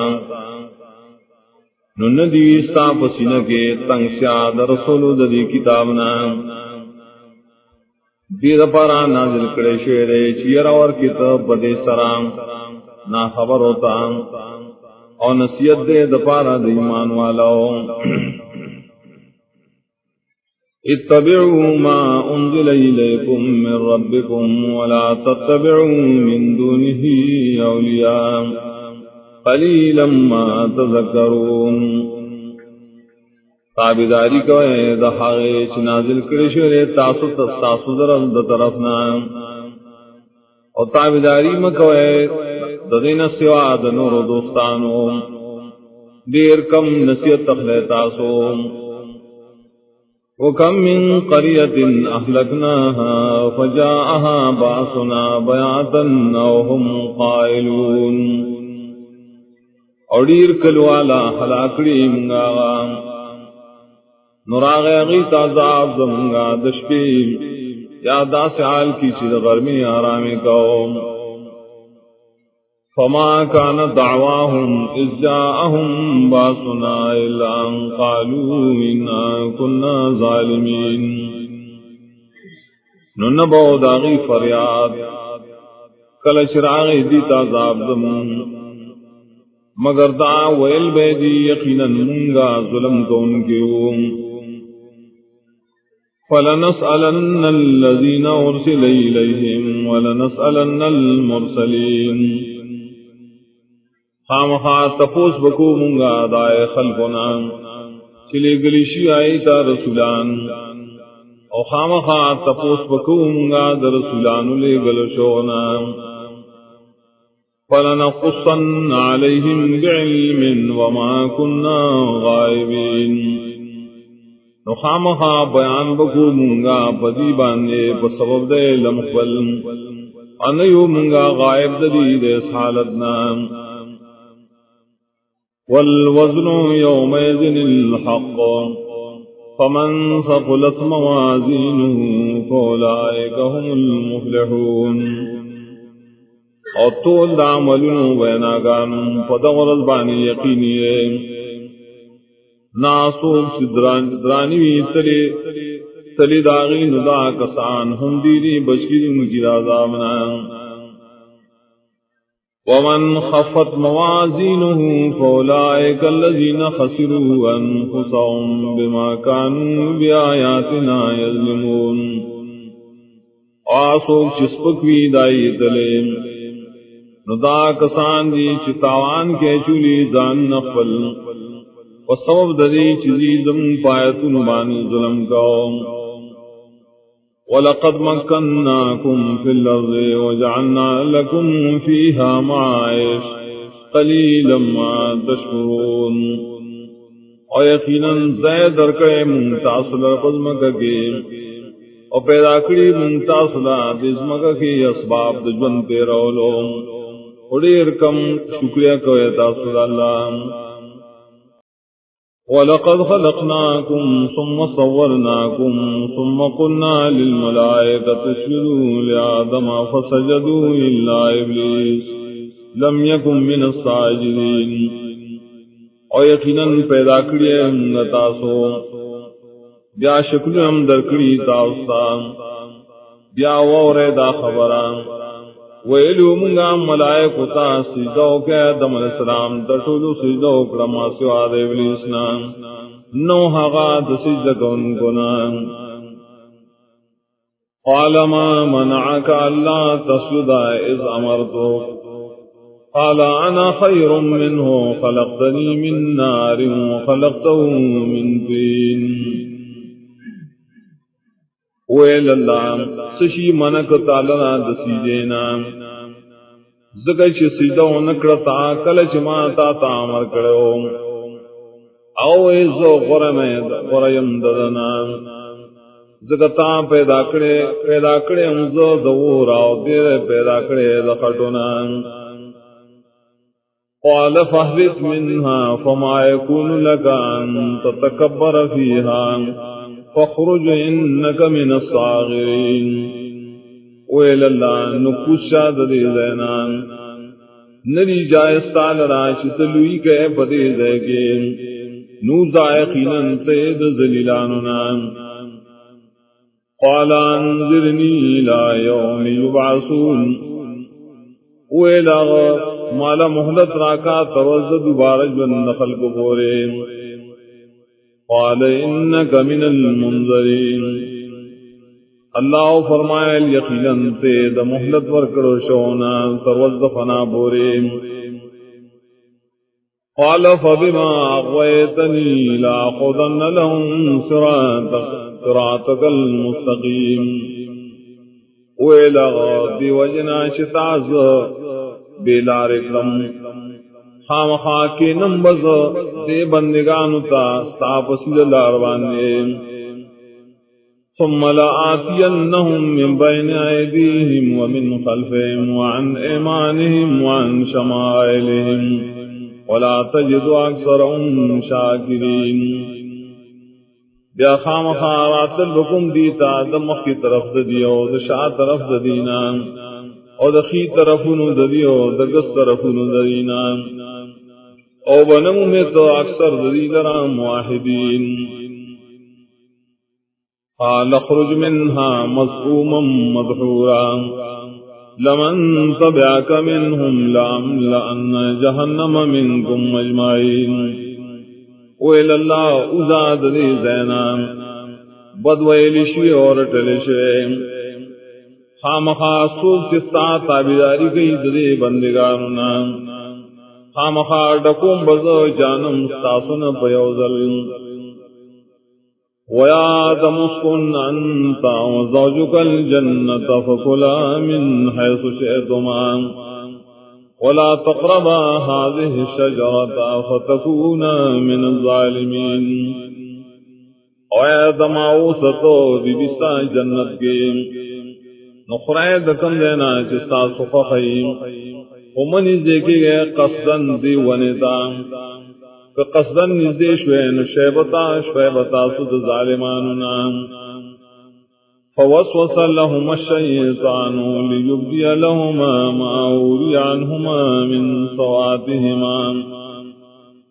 ندیستا پسینہ کے تنگ سیاد رسول ددی کتابنا دید پارا نازل کرے شیرے چیر اور کتاب بدے سرام نا خبر ہوتا اور نصیحت دے دپارا دیمان والاو اتبعوا ما انزل الیکم من ربکم ولا تتبعوا من دونه اولیاء قلیلا ما تذکرون تابداری کوئے دہاغے چنازل کرشورے تاسو تستاسو درم دا طرفنا اور تابداری مکوئے ددین سوا دنور دوستانو دیر کم نصیت تخلے تاسو وکم من قریت اہلکناها فجاءها باسنا بیاتا وهم قائلون اور دیر کلوالا حلاکڑی منگاغا نراغ غیت عذاب زمگا دشپی یا دا سعال کی چیز غرمی آرامی قوم فما كان دعواهم إذ جاءهم باسنا إلا أن قالوا إنا كنا ظالمين ننبو داغی فریاد کل چراغ دیتا عذاب دمون مگر دا ویل بیدی یقینا منگا ظلم کون کیوں فلنسألن الذين أرسل إليهم ولنسألن المرسلين خامخا تپوس بکو منگا دائے خلقنا چلے گلیشی آئی تا رسولان او خامخا تپوس بکو منگا در رسولان لے گلشونا فلنقصن علیہم بعلم وما کننا غائبین نو خامخا بیان بکو منگا پدی باندے بسبب دے لمقبل انیو منگا غائب دی دے سالتنا والوزن يومئذ الحق فمن ثقلت موازينه فأولئك هم المفلحون اور طول دعملون ویناگان فدغرز بانی یقینی ناسوب سدرانی تلی داغی ندا کسان ہم دیری بشکری مجید عذابنا ومن خفت موازينه فأولئك الذين خسروا أنفسهم بما كانوا بآياتنا يظلمون آسوک چسپکوی دائی تلیم ندا کسان دی چتاوان کے چولی زان نفل وسبب دری چیزم پایتن بانی ظلم قوم وَلَقَدْ مَكَّنَّاكُمْ فِي الْأَرْضِ وَجَعَلْنَا لَكُمْ فِيهَا مَعَائِشَ قَلِيلًا مَا تَشْكُرُونَ اور یقیناً زید درکے منتصل قزمک کے اور پیدا کری منتصل بزمک کے اسباب دجون پیرولو اڑیر کم شکریہ کوئے تاصل اللہ وَلَقَدْ خَلَقْنَاكُمْ ثُمَّ صَوَّرْنَاكُمْ ثُمَّ قُلْنَا لِلْمَلَائِكَةِ اسْجُدُوا لِآدَمَ فَسَجَدُوا إِلَّا إِبْلِيسَ لَمْ يَكُنْ مِنَ السَّاجِدِينَ اور یقیناً پیدا کریے ہم تاسو بیا شکل ہم درکڑی تاستا بیا وورے دا خبران ویلو منگا ملائکو تا سجدو کے آدم علیہ السلام تٹولو سجدو کرما سواد ابلیسنا نو حقا تسجد کن کنا قال ما منعك اللہ تسجد اذ امرتو قال انا خیر منه خلقتنی من نار وخلقته من طین ویل اللہ سشی منک تعالیٰ دسیجینا زکر چی سجدہ نکڑتا کلچ ماتا تامر کرو او ایزو غرم ددنا زکتا پیدا کرے امزو دور آو دیر پیدا کرے دخٹونا قال فاهبط منها فما يكون لك أن تتكبر فيها فخرج انك من الصاغرين ویل اللہ نکوشا ددی زینان نری جائز تالرا چتلوی کے پدی زیگے نو زائقینن تید زلیلاننا قال انذرنی الى یوم یبعثون ویل مالا محلت راکا توزد دوبارہ جن خلق بورے قال انك من المنذرين اللہ فرمایا یقیناً تے دا محلت ورکڑو شونا تروز فنا بورے قال فبما اغويتني لاقعدن لهم صراطك المستقيم ویلا دی وجنا شتاز بیلار اکرم خام خاکی نمبز دے بندگانو تا ستاپسی دلارواننے ثم لآتینہم من بین ایدیہم ومن خلفہم وعن ایمانہم وعن شمائلہم ولا تجد اکثرهم شاکرین بیا خامخا راتل بکم دیتا دمخ کی طرف دیو دشا طرف دینا او دخی طرفونو دیو دگس طرفونو دینا او بنمو میں تو اکثر دی لرا موحدین قال اخرج منها مذءوما مدحورا لمن تبعك منهم لأملأن جهنم منكم اجمعين ویل اللہ ازاد دی زینا بدویلی شوی اور ٹلشوی خامخا سوک چستا تابداری گئی دی بندگانونا خامخا ڈکوم بزو جانم ستاسن پیوزل وَيَا مسكن أنت وزوجك الجنة فكلا من حيث شئتما ولا تقربا هذه الشجرة فتكونا من الظالمين وَيَا دماؤستو ببسا جنت کے نخرائے دکم دینا چستا سخخیم ومنی دیکھے گئے قصدن دی ونیتا کہ قصدن نزدے شوین شویبتا سد ظالماننا فوسوس لهما الشیطان لیبدی لهما ما اوری عنهما من سواتهما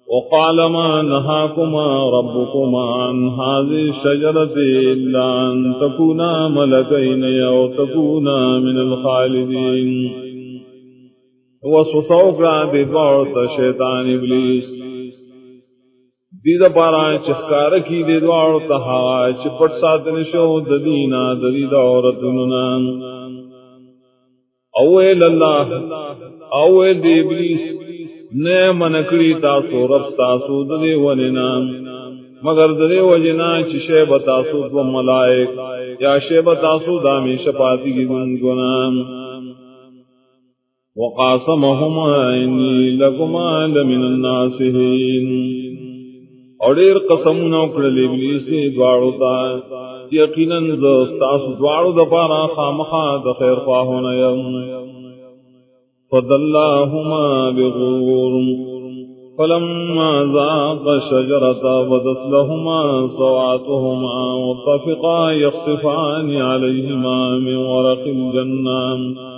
وقال ما نهاكما ربكما عن هذه الشجرة إلا أن تكونا ملكين أو تكونا من الخالدين وسوسو کرا دے دوڑتا شیطان ابلیس دید پارا چخکار کی دے دوڑتا ہوا چپٹ ساتن شو ددینا ددید عورتننا اویل اللہ اویل دے ابلیس نئے منکڑی تاسو رب تاسو ددے وننا مگر ددے وجنا چی شیب تاسو دو ملائک یا شیب تاسو دامی شپاتی کی دن گنام وقاسمهما انی لکما لمن الناسین اور دیر قسمنا اکڑل ابلیس دوارتا یقیناً زستاس دوارو دپارا خامخا دخیر خواہونا یم فدلاہما بغور فلما ذاق الشجرة بدت لهما سواتهما وطفقا يخصفان عليهما من ورق الجنة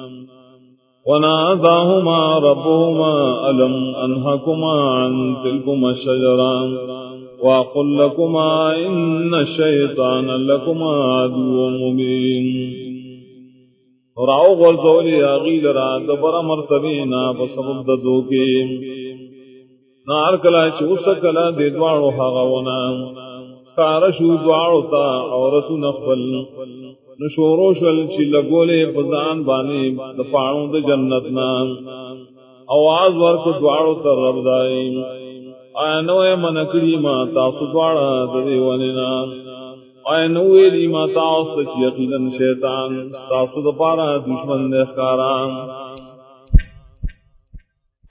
وناداهما ربهما ألم أنهكما عن تلكما الشجرة وأقل لكما إن الشيطان لكما عدو مبين راو غرزولی آغیل را دبر مرتبینا بسبب ددوکی نار کلا چوسا کلا دیدوارو حاغونا کارشو دوارو تا عورتو نخفل نشورو شل چی لگولے پزان بانی دپاڑوں دا جنتنا آواز ورک دوارو تر رب دائیم آئینوے منکڑی ما تاسو دوارا ددیوانینا آئینوے لی ما تاسو چی یقیدن شیطان تاسو دپارا دشمن دیخکاران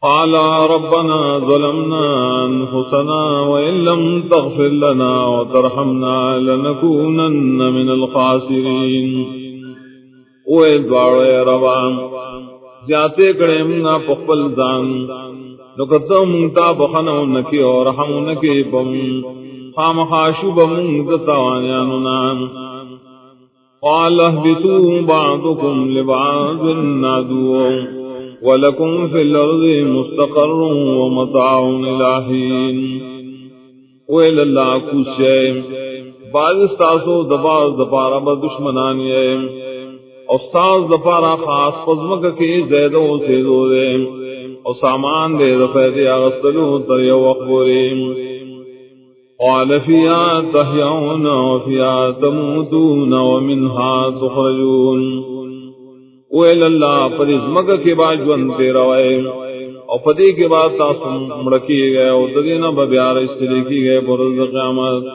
قال ربنا ظلمنا أنفسنا وإن لم تغفر لنا وترحمنا لنكونن من الخاسرين وإدوار يا ربان جاتے کڑے منگا پخبل دان نکتا منگتا بخنو نکی اور رحمو نکی بم خام خاشو بمنگتا وانیاننا قال اهبتوا بعضكم لبعض عدو وَلَكُمْ فِي الْأَرْضِ مُسْتَقَرٌّ وَمَتَاعٌ إِلَىٰ حِينٍ وَإِلَى اللَّهِ كُشَّيْ بعض استاسو دباز دپارا با دشمنانی ہے استاز دپارا خاص قزمک کی زیدوں سے دو دے اور سامان دے رفید اغسطلو تریو اخبریم قال فِيهَا تَحْيَوْنَ وَفِيهَا تَمُوتُونَ وَمِنْهَا تُخْرَجُونَ ویل اللہ پر اس مگہ کے بعد جونتے روائے اور پدی کے بعد تاسم مڑکی گئے اور ددینا ببیار استری کی گئے برز قیامت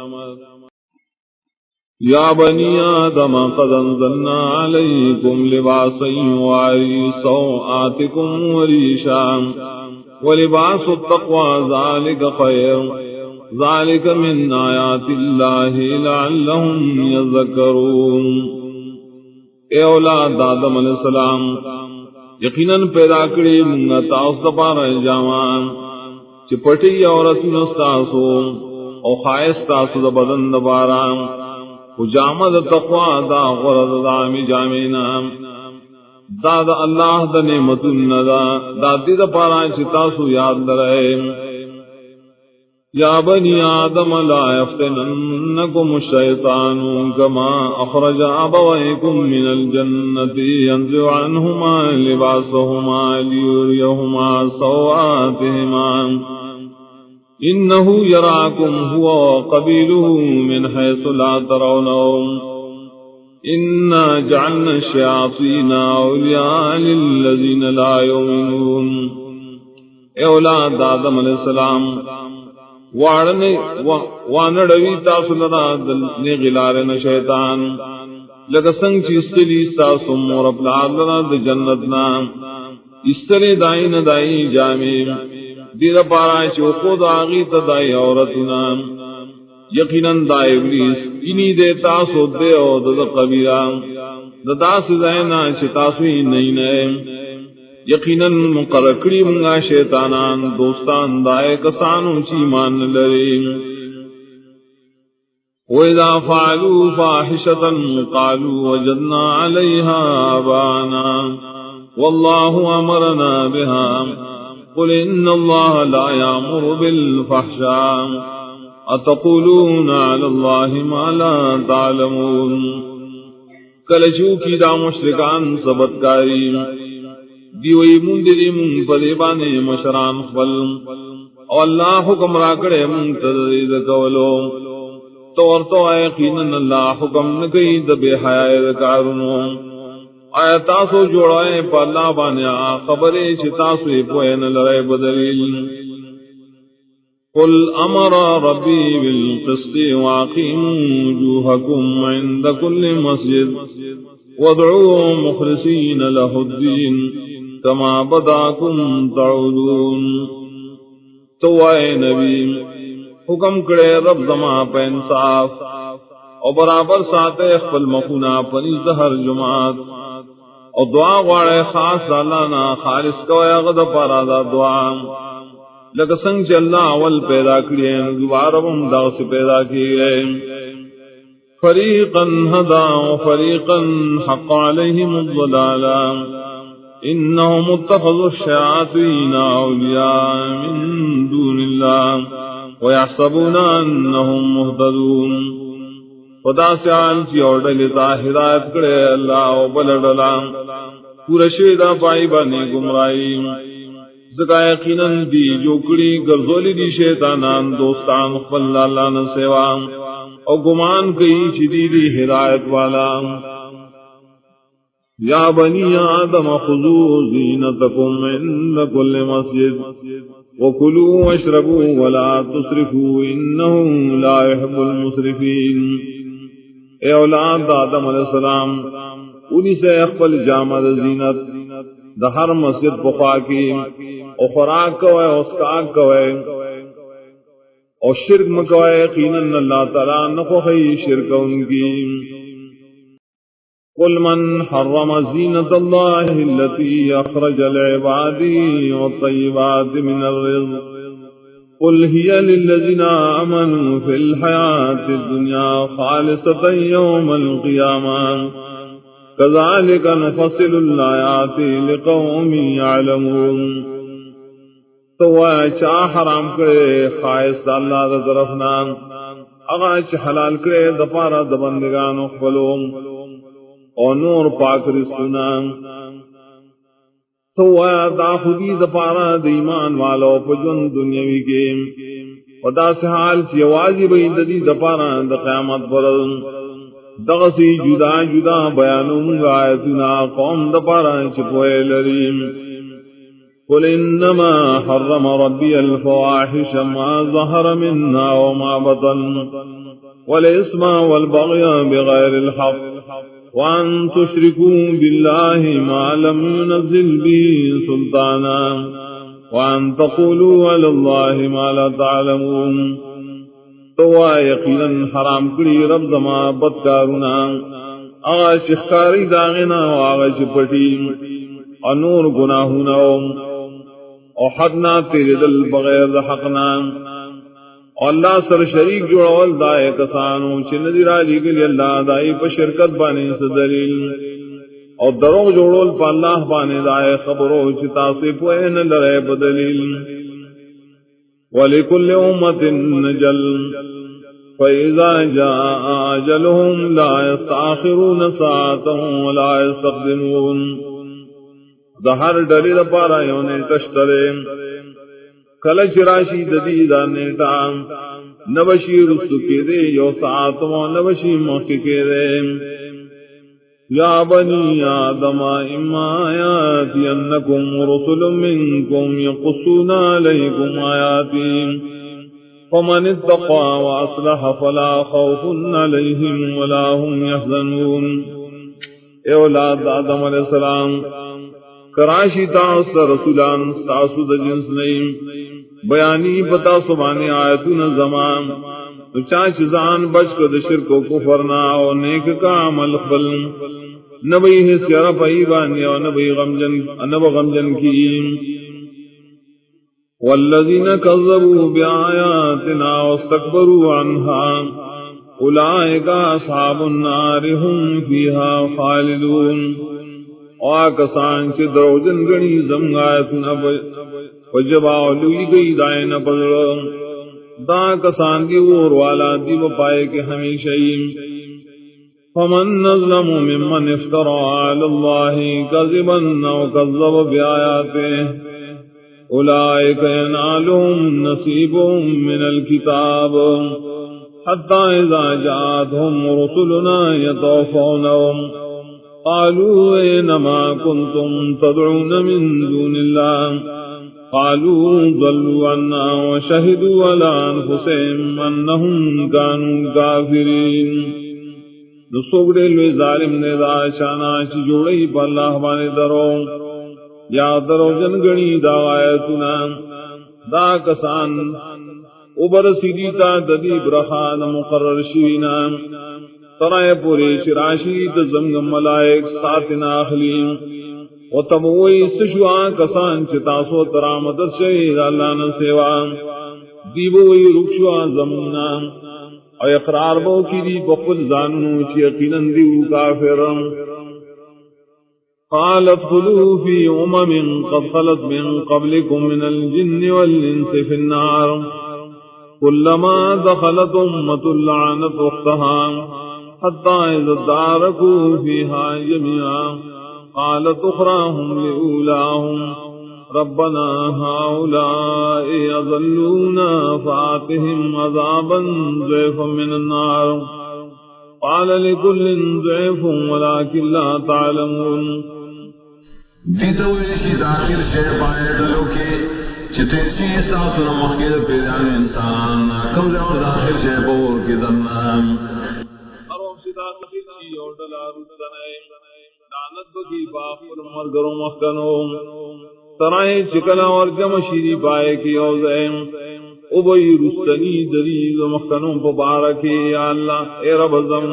یا بنی آدم قد انزلنا علیکم لباسا یواری سوآتکم وریشا ولباس التقوى ذالک خیر ذالک من آیات اللہ لعلہم یذکرون اے اولاد آدم علیہ السلام یقیناً پیدا کری منگا تاؤس دپارا جاوان چپٹی عورت نستاسو او خائص تاسو دا بدن دا باران و جامع دا تقوی دا غرد دا می جامعنا دا دا اللہ دا نعمتن دا دا دی دا پاران چی تاسو یاد لرائے یا بنی آدم لا یفتننکم الشیطان کما اخرج ابویکم من الجنت ینزع عنہما لباسہما لیوریہما سوآتہما انہو یراکم ہوا وقبیلہ من حیث لا ترونہم انا جعلنا الشیاطین اولیاء للذین لا یؤمنون. اے اولاد آدم علیہ السلام وانڑوی تاسو لرا دلنی غلارن شیطان لگا سنگ چی استلی تاسو مور اپلاد لرا د جنتنا استلی دائی ندائی جامع دیر پارا چو خود آغی تدائی عورتنا یقیناً دا ابلیس انہی دے تاسو دے او دا قبیرہ دا تاسو دائنا چی تاسوی نئی نئے یقیناً مقرکڑی منگا شیطانان دوستان دائے کسانوں چی مان لرے وَإِذَا فَعَلُوا فَاحِشَةً قَالُوا وَجَدْنَا عَلَيْهَا آبَاءَنَا وَاللَّهُ أَمَرَنَا بِهَا قُلْ إِنَّ اللَّهَ لَا يَأْمُرُ بِالْفَحْشَاءِ أَتَقُولُونَ عَلَى اللَّهِ مَا لَا تَعْلَمُونَ. کلچو کی دا مشرکان سبتکاری دیوئی مندری من پدیبانے مشران خبل او اللہ حکم را کرے من تدرید کولو طور تو یقیناً اللہ حکم نکی دبے حیاء کارنو آیا تاسو جوڑائے پا اللہ بانے خبرے چھ تاسو پوین لرے بدلیل. قل امر ربی بالقسط واقیموا وجوہکم عند کل مسجد وادعوا مخلصین لہ الدین کما بداکم تعودون. تو اے نبی حکم کرے رب زما پہ انصاف اور برابر ساتے خپل مخونا پنیز ہر جماعت اور دعا غواڑے خاص سالانا خالص کوئے غد پارا دا دعا لکہ سنگ چ اللہ اول پیدا کریے دوبارہ ہم دا سے پیدا کیے فریقا ہدا وفریقا حق علیہم الضلالہ انہم اتخذوا الشیاطین اولیاء من دون اللہ ویحسبون انہم مہتدون. خدا سے آنچی اور ڈلیتا ہدایت کرے اللہ و بلڈلا پورا شیدہ پائی بانے گمرائی زکا یقیناً دی جوکڑی گرزولی دی شیطانان دوستان خفل اللہ نسیوا اور گمان کئی چیدی دی ہدایت والا. یا بنی آدم خذوا زینتکم عند کل مسجد وکلوا واشربوا ولا تسرفوا انه لا يحب المسرفین. اے اولاد آدم علیہ السلام انہی سے اخفل جامع زینت دا ہر مسجد پخوا کی اور خوراک کوئے اسکاک کوئے اور شرک مکوئے یقیناً اللہ تعالیٰ نخوخی شرک ان کی. قل من حرم زینت اللہ التي اخرج لعبادی والطیبات من الرزق قل هي للذین آمنوا في الحیاة الدنیا خالصة یوم القیامہ کذالک نفصل الآیات لقوم یعلمون. تو چا حرام کرے خواہش اللہ دا طرفنا اغاچ حلال کرے دپارا دبندگان اخبلوم اور نور پاک رسونا. تو دا خودی دپارا دیمان والو پجن دنیاوی کے ودا سے حال چی واجب دی دپارا دا قیامت برد دغسی جدا جدا بیانوں گا آیتنا قوم دپارا چپوئے لریم. قل انما حرم ربی الفواحش ما ظهر منها وما بطن والاسم والبغي بغير الحق وان تشركوا بالله ما لم ينزل به سلطانا وان تقولوا على الله ما لا تعلمون. تو یقینا حرام کری رب زما بدکارنا آغا شخکاری داغنا و آغا شپٹی اور نور گناہونا اور حدنا تیرے دل بغیر حقنا اور اللہ سر شریک جوڑول دائے کسانو چندی راجی کے لیے اللہ دائی پا شرکت بانے سے دلیل اور دروغ جوڑول پا اللہ بانے دائے خبرو چتا سے پوئے نلرے بدلیل وَلِكُلِّ أُمَّةٍ نَجَلٌ فَإِذَا جَاءَ أَجَلُهُمْ لَا يَسْتَأْخِرُونَ سَاعَةً وَلَا يَسْتَقْدِمُونَ دہر ڈری دپارا یونے تشترے کلچ راشی ددیدہ نیٹا نبشی رسو کے دے یو ساعتما نبشی موقع کے دے یا بنی آدم اما آیاتی انکم رسل منکم یقصون علیکم آیاتی فمن اتقا واصلح فلا خوف علیہم ولا هم یحزنون اے اولاد آدم علیہ السلام کراشی تاس رسولان تاسو دا جنس نیم بیانی پتا سبانی آیتون زمان چاچ زان بچ کو دا شرک و کفرنا و نیک کا عمل خبل نبی حسیر پایبانی و نبی غمجن کی والذین کذبوا بآیاتنا واستکبروا عنها اولئک اصحاب النار هم فیها خالدون آکسان چی دروجن گنی زمگایتنا وجباؤ لوی گئی دائن پڑھو دا کسان دی اور والا دی و پائے کے ہمیشہیم فمن نظلم ممن افترى على الله كذبا او كذب بآياته اولئك ينالهم نصيبهم من الكتاب حتى اذا جاءتهم رسلنا يتوفونهم قالوا اينما كنتم تدعون من دون الله قالوا ضلوا عنا وشهدوا على انفسهم انهم كانوا كافرين نسوگڑے لوی ظالم نے دا شانا چی جوڑی پا اللہ بانے درو یا درو جنگنی دا آیتنا دا کسان اوبر سیدیتا ددی برخان مقرر شوینا ترائے پوری شراشی دزمگ ملائک ساتنا اخلیم و تبوئی سشوا کسان چتاسو ترامدر شہید اللہ نسیوان دیبوئی رکشوا زمینہ اور اقرار بو کی دی بخل زاننو چی یقیناً دیو کافرم قالت خلو فی امم قد خلت من قبلكم من الجن والانس فی النار كلما دخلت امة لعنت اختها حتى اذا اداركوا فيها جميعا قالت اخراهم لأولاهم ربنا هؤلاء يضلونا فآتهم عذابا ضعفا من النار قال لكل ضعف ولكن لا تعلمون دیتو ایسی داخل سے پائے دلو کے چتیسی ساتھ مخیر پیدان انسان کم جاؤ داخل سے بور کی درنام ارم سدا تخیچی اور دلا رسدنائے لعنت بگی باخر مرگروں مخکنوں ترائے چکلا اور جمع شیری پائے کی اوزائیں ابئی رستنی دریز مخکنوں پبارکی یا اللہ اے رب زم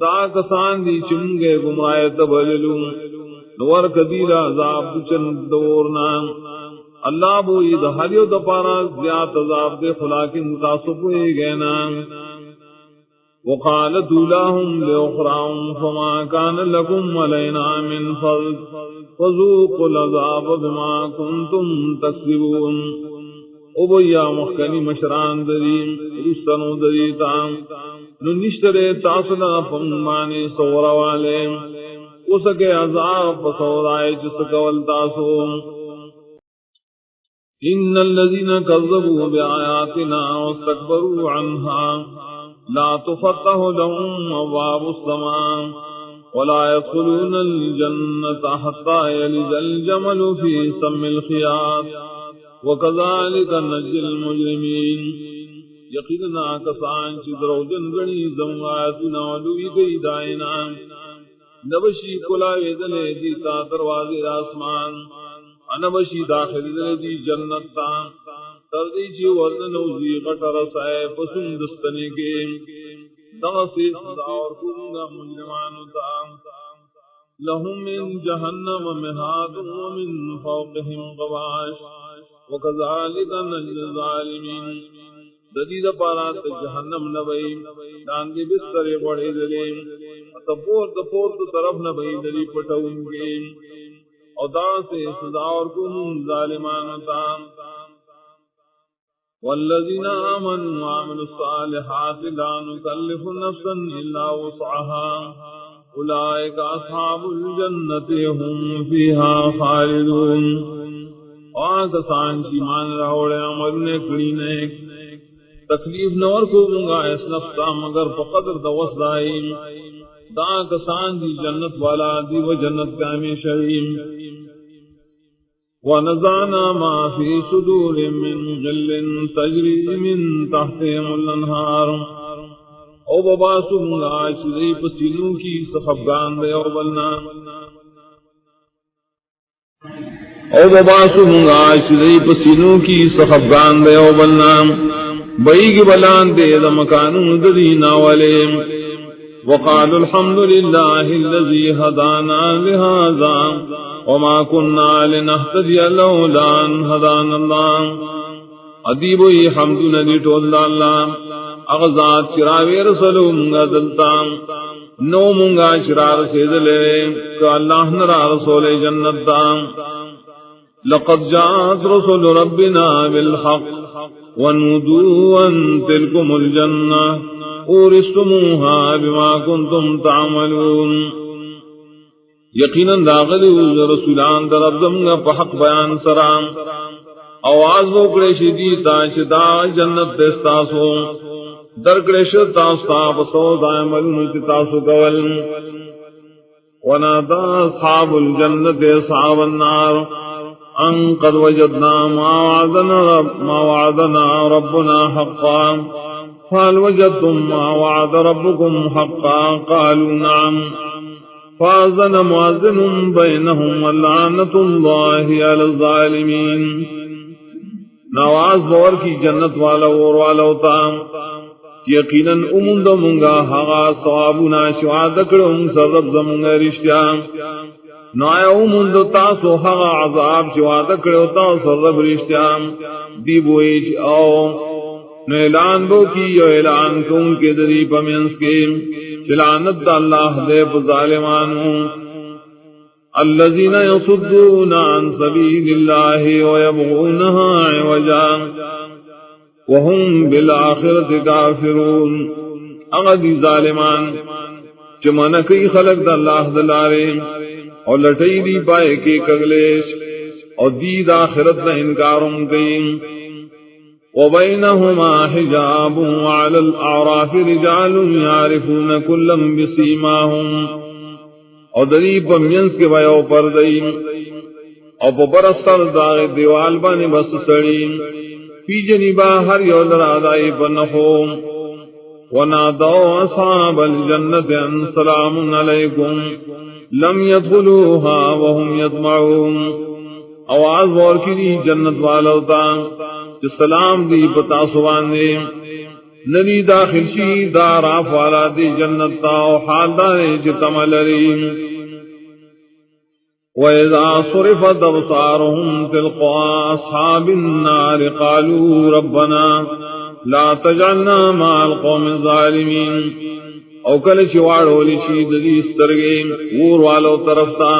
دا کسان دی چنگے گمرائے تبللو نور کدیر عذاب چند دورنا اللہ بوئی دہالیو دپارا زیاد عذاب دے خلاکن تاسبوئے گینا وقالت لهم لأخراهم فما كان لكم علينا من فضل فذوقوا العذاب بما كنتم تكسبون ابیا مخکنی مشران دریم رسنو دریتام نو نشترے تاسنا فمانی سورا والے اسکے عذاب پسورائے جسکول تاسو ان الذين كذبوا بآياتنا واستكبروا عنها لا تفتح لهم أبواب السماء ولا يدخلون الجنة حتى يلج الجمل في سم الخياط وكذلك نجزي المجرمين یقینا کسان چی درو جنگنی زمغایتنا ولوی گئی دائنا نبشی کلاوی دلے دیتا دروازی آسمان انبشی داخل دلے دی جنت تا تردی چی ورن نوزی غٹر سائے پسن دستنے کے دغسی سزاور کنگا مجرمانو تا لهم من جہنم مہاد ومن فوقهم غواش وکذالک نجزی الظالمین ددید پارا جہنم نبئی داندی بستر بڑے دلے تپور تپور تو طرف نبئی دلی پٹون گے اور دا سے سزا اور کن ظالمان تا والذین آمنوا وعملوا الصالحات لا نکلف نفسا الا وسعها اولئک اصحاب الجنت هم فیہا خالدون کسان کی مان راوڑے عمل نے کڑی نے تکلیف نور کو منگا اس نفسا مگر فقدر دوس دائی دا کسان دی جنت والا دی و جنت کا ہمیشہ ونزعنا ما في صدور من غل تجري من تحتهم الانهار او بباسو منگا چیزی پسینوں کی سخبگان دے او بلنا او بباسو منگا چیزی پسینوں کی سخبگان دے او بلنا بئیگ بلان دے دمکانوں ددینا والے وقالوا الحمد لله الذي هدانا لهذا وما كنا لنهتدي لولا ان هدانا الله ادیب وی حمد ندی ٹول اللہ اغزاد چراوی رسولو منگا دلتا نو منگا چرار سیدلے کہ اللہ نرا رسول جنت دا لقد جاءت رسول ربنا بالحق ونودوا ان تلكم الجنة اورثتموها بما كنتم تعملون یقینا داغلی رسولان در رب زمگا پا حق بیان سرام آواز وکڑے شدی تاشدا جنت دستاسو درکڑے شدتاستا پسو دائمل مجتاسو کول ونادا اصحاب الجنت اصحاب النار ان قد وجدنا ما وعدنا ربنا حقا قال وجدتم ما وعد ربكم حقا قالوا نعم فاذن مؤذن بينهم ولعنة الله على الظالمين نواز بور کی جنت والا اور والا ہوتا یقیناً امند منگا ہاغا ثوابنا شواد کروں سرب زمنگا رشتیا نایا امند تاسو ہاغا عذاب شواد کروں تاسو سرب رشتیا دی بوئیش او نو اعلان بو کی یو اعلان کون کے دری پمینس کے چلانت اللہ دے ظالمانوں الذين يصدون عن سبيل الله ويبغونها عوجا وهم بالآخرة كافرون اغدی ظالمان چمنکی خلق دا اللہ دلارے اور لٹئی دی پائے کے کگلیش اور دید آخرت دا انکاروں گئی وبينهما حجاب وعلى الأعراف رجال يعرفون كلا بسيماهم او دری پمینس کے ویو پردئی او پرستر داغ دیوال بانی بس سڑی پی جنبا ہر یو لرادائی پنخو ونادو اصحاب الجنت ان سلام علیکم لم يدخلوها وهم يطمعون آواز بور کی دی جنت والوتا جو سلام دی پتا سوانے نبی داخل شی داراف والا دی جنت تا و حال دارے جتمل ریم وَإِذَا صُرِفَتْ أَبْصَارُهُمْ تِلْقَاءَ أَصْحَابِ النَّارِ قَالُوا رَبَّنَا لَا تَجْعَلْنَا مَعَ الْقَوْمِ الظَّالِمِينَ او کل چواڑو لشید دی سترگیم اور والو طرفتا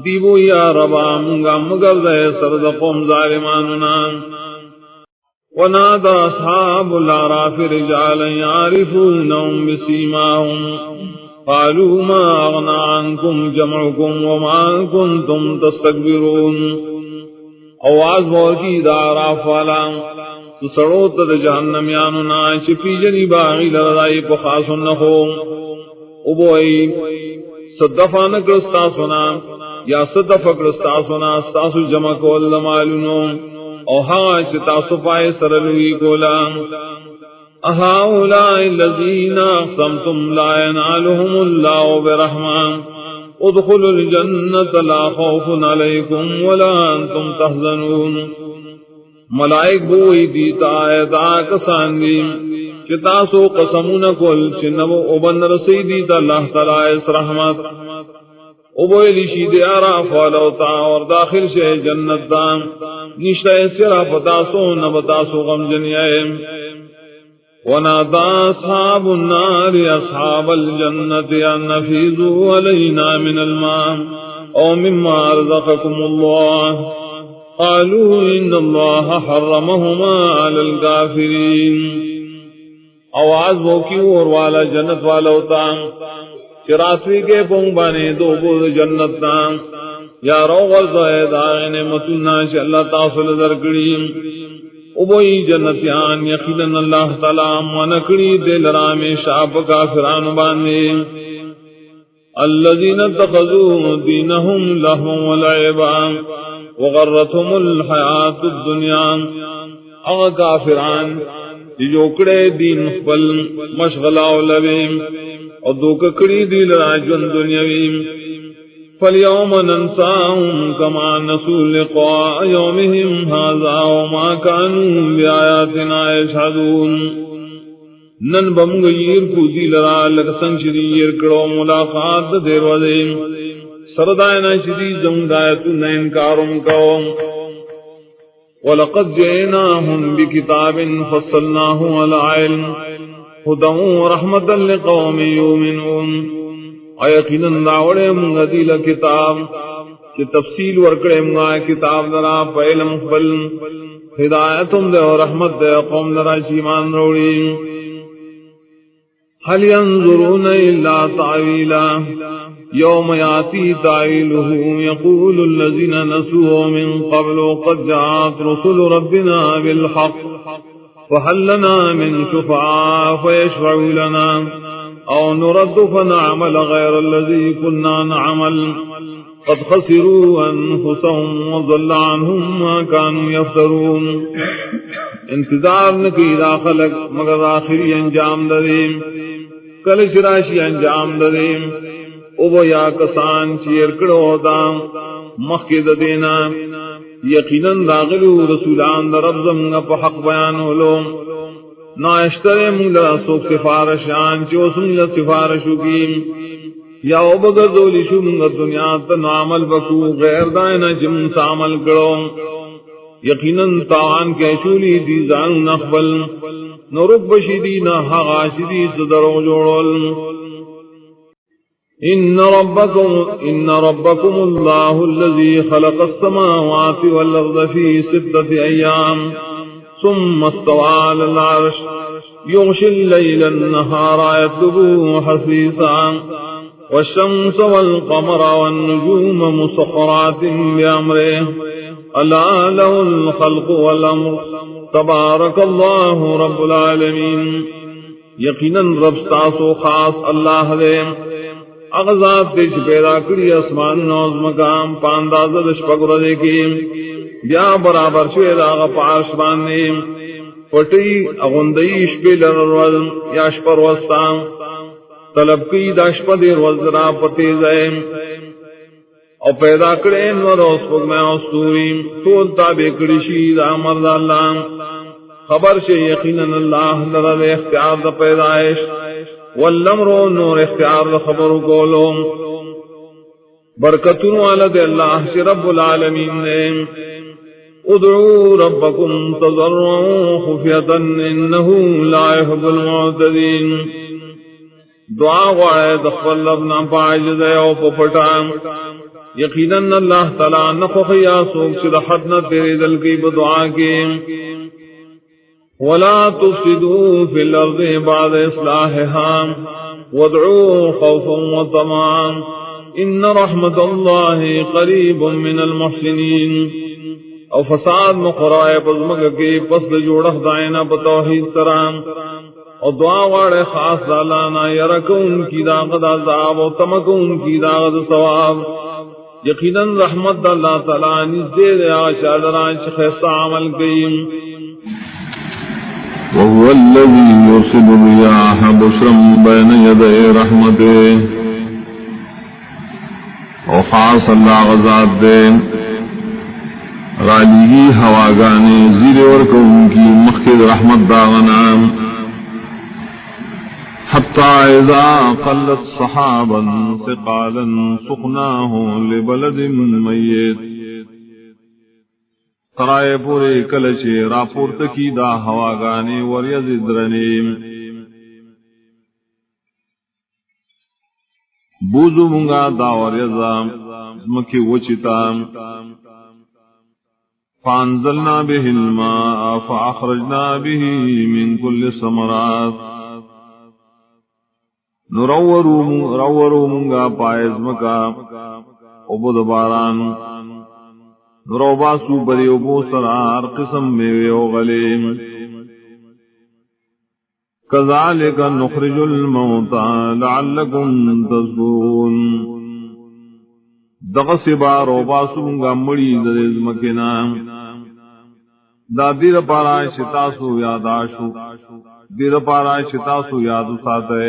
دیبو یا ربا منگا مگر دے سرد قوم ظالماننا ونادى أصحاب الأعراف رجالا يعرفونهم بسيماهم قالوا ما أغنى عنكم جمعكم وما كنتم تستكبرون آواز بور کی دا عراف والا سسڑوت دا جہنمیاننا چپی جنی باغی لردائی پخاس نخو ابوئی صدفا نکرستاسونا یا صدفا کرستاسونا ستاسو جمع کول لمالونو او ہاں چتا صفائے سرلوی کولا اہاؤلاء الذین اقسمتم لا ینالهم اللہ برحمان ادخلوا الجنت لا خوف علیکم ولا انتم تحزنون ملائک بوئی دیتا ایتا کسان دیم چتا سو قسمون کل چنبو ابن رسی دیتا اللہ تعالی اس رحمت ابویلی شید عراف والوتا اور داخل شے جنت دان نشتہ سرا پتاسو نبتاسو غم جنیائے ونادا اصحاب النار اصحاب الجنت ان نفیذوا علینا من الماء او مما رزقکم اللہ قالوا ان اللہ حرمہما علی الکافرین آواز وہ کیوں اور والا جنت والا ہوتا چراسوی کے پونگ بانے دو بود جنت نام یا رو غرزائے دائن متنہ چا اللہ تاثل درکڑیم ابوئی جنتیان یقینا اللہ تعالی منکڑی دل رام شاپ کافران بانے الذین اتخذوا دینہم لہم ولعبا وغرتهم الحیات الدنیا اغا کافران جوکڑے دین خپل مشغلہ لبیم اور دوککڑی دیل راجون دنیاویم فَالْيَوْمَ نَنْسَاهُمْ كَمَا نَسُوا لِقَاءَ يَوْمِهِمْ هَذَا وَمَا كَانُوا بِآيَاتِنَا يَجْحَدُونَ نن بمگیر کو دیل را لکسن شریر کرو ملاقات دیر وزیم سردائنا شدید زمدایتو نینکارم کون وَلَقَدْ جِئْنَاهُمْ بِكِتَابٍ فَصَّلْنَاهُ عَلَى عِلْمٍ هُدًى وَرَحْمَةً لِقَوْمٍ يُؤْمِنُونَ یقیناً راوڑے منگا دیل کتاب کہ تفصیل ورکڑے منگا کتاب درا پہلم خبل ہدایتم دے اور رحمت دے قوم درا شیمان روڑی حل ينظرون الا تعویلا یوم یاتی تعویلہ یقول الذین نسوا من قبل قد جاءت رسل ربنا بالحق فهل لنا من شفعاء فيشفعوا لنا او نرد فنعمل غير الذي كنا نعمل قد خسروا انفسهم وضل عنهم ما كانوا يفترون انتظار نکی داخلق مگر آخری انجام دادیم کل شراشی انجام دادیم او یا کسان چیر کڑو دام مخید دینا یقیناً داخلو رسولان در رب زمگا پا حق بیانو لوم نا اشترے مونگا سوک سفارشان چو سنگا سفارشو کیم یا او بگردولی شو مونگا دنیا تن عمل بکو غیر دائنا چمون سامل کرو یقیناً تاوان کیشولی دیزان نقبل نرب بشیدینا حقا شدی صدرو جوڑول ان ربکم اللہ الذی خلق السماوات والارض فی 6 ایام ثم استوى على العرش يغشي الليل النهار يطلبه حثيثا والشمس والقمر والنجوم مسخرات بأمره ألا له الخلق والأمر تبارك الله رب العالمين یقینا رب تاسو خاص اللہ دے اغذات دیش پیدا کری اسمان نوز مقام پانداز دش پگر دے کی بیا برابر شوی داغ پارش باندے پٹی اغندیش پی لرول یاش پر وستان طلب کی داش پا دیر وزرا پتی زیم او پیدا کرین وروس پگمیں استوریم تول تابع کرشی دا مرد اللہ خبر سے یقیناً اللہ لرد اختیار دا پیدائش والامر نور اختیار دا خبر کولو برکتن والد اللہ سے رب العالمین نے ادعوا ربکم تضرعوا خفیتا انہو لا يحب المعتدین دعا غوائے دخل لبنا پاعجز او پپٹا یقیناً اللہ تعالیٰ نخوخیا سوک چد حدنا تیرے دل کی بدعا کی ولا تفسدوا في الارض بعد اصلاحها وادعوا خوفا وطمعا ان رحمت اللہ قریب من المحسنین او فساد مقرائے پزمک کی پسل جوڑخ دائنا بتوحید سرام او دعا وارے خاص دالانا یرکون کی داغد عذاب و تمکون کی داغد ثواب یقیناً رحمت اللہ تعالیٰ نزدے آشادران شخص عمل قیم وهو الذي يرسل الرياح بشرا بين يدي رحمته وخاص اللہ غزات دے رالیگی ہواگانے زیر ورکو ان کی مخید رحمت داغنا حتى إذا قلت صحابا ثقالا سقناه لبلد ميت ترائے پورے کلچے راپورت کی دا ہواگانے وریز درنیم بوزو منگا دا وریزا مکی وچتا فانزلنا به الماء فاخرجنا به من كل الثمرات نورو منگا پائز مکا عبد باران نورو باسو بری ابو سرار قسم میوے و غلیم کذالک نخرج الموتى لعلکم تذکرون دغسی بارو باسو منگا مڑی دریز مکنا دا دیر پارا شتاسو یاداشو دیر پارا شتاسو یادو ساتے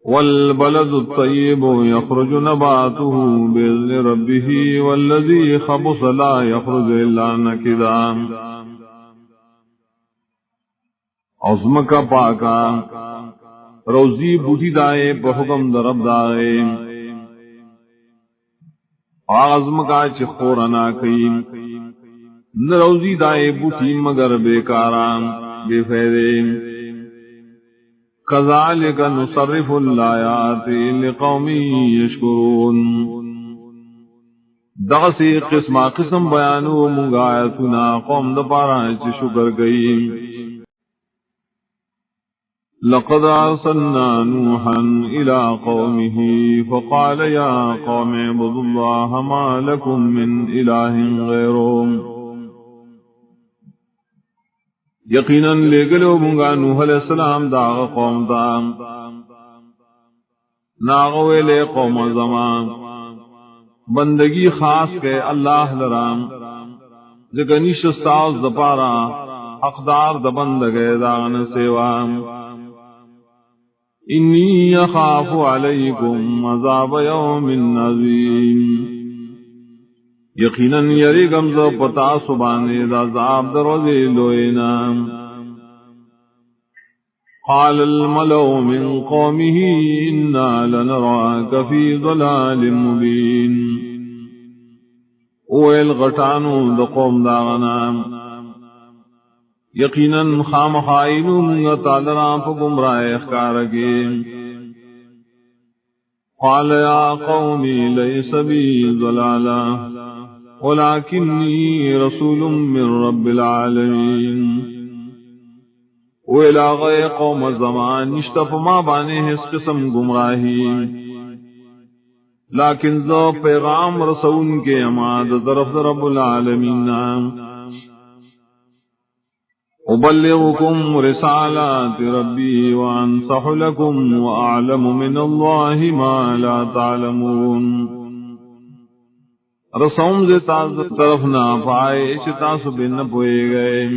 والبلد الطيب يخرج نباته بإذن ربه والذي خبث لا يخرج إلا نكدا عظمك پاکا روزی بوٹی دائے بحکم درب دائے عظمکا چخورنا کئیم نروزی دائے بوٹی مگر بیکاران بے فیدے کذالک نصرف الآیات لقوم یشکرون دغسی قسم بیانو منگا آیتنا قوم دپارا چ شکر گئی لقد ارسلنا نوحا الى قومه فقال يا قوم اعبدوا الله ما لكم من اله غيره یقیناً لے گلو منگا نوح علیہ السلام داغ قوم دا ناغوے لے قوم زمان بندگی خاص کے اللہ لرام جگنیش ساز دپارا حقدار دبندگے داغن سیوام انی اخاف علیکم عذاب یوم عظیم یقیناً یری گمزو پتا سبانے دا عذاب دروزی لوئینا قال الملو من قومه انا لنراك فی ضلال مبین اویل غٹانو دا قوم داغنا یقیناً خام خائنو منگا تالران پا گمراہ اخکارکی قال یا قومی لیس بی ضلالا ولكنني رسول من رب العالمين ویلا غی قوم زمان نشتف ما بانے اس قسم گمراہی لیکن ذو پیغام رسول کے اماد طرف رب العالمین ابلغکم رسالات ربی وانصح لکم واعلم من اللہ ما لا تعلمون رسوم سے تاز طرف نہ پائے چتاس بن پوئے گئے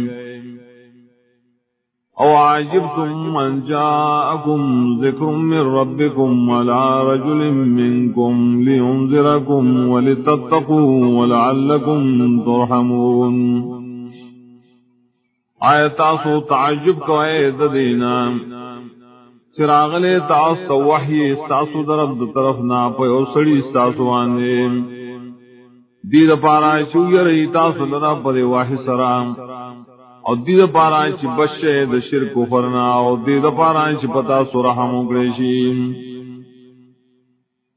او عاجبتم من جاءکم ذکر من ربکم علی رجل منکم لینذرکم ولتتقوا ولعلکم ترحمون آئے تاسو تعجب کو اے دینا چراغ لے تاس تو وحی استاسو درب طرف نہ پے او سڑی استاسو آنے دید پارا چویر تاسو لرا پر واحد سرام او دید پارا چ بشے د شرک فرنا او دید پارا چ پتا سرحم گریشیم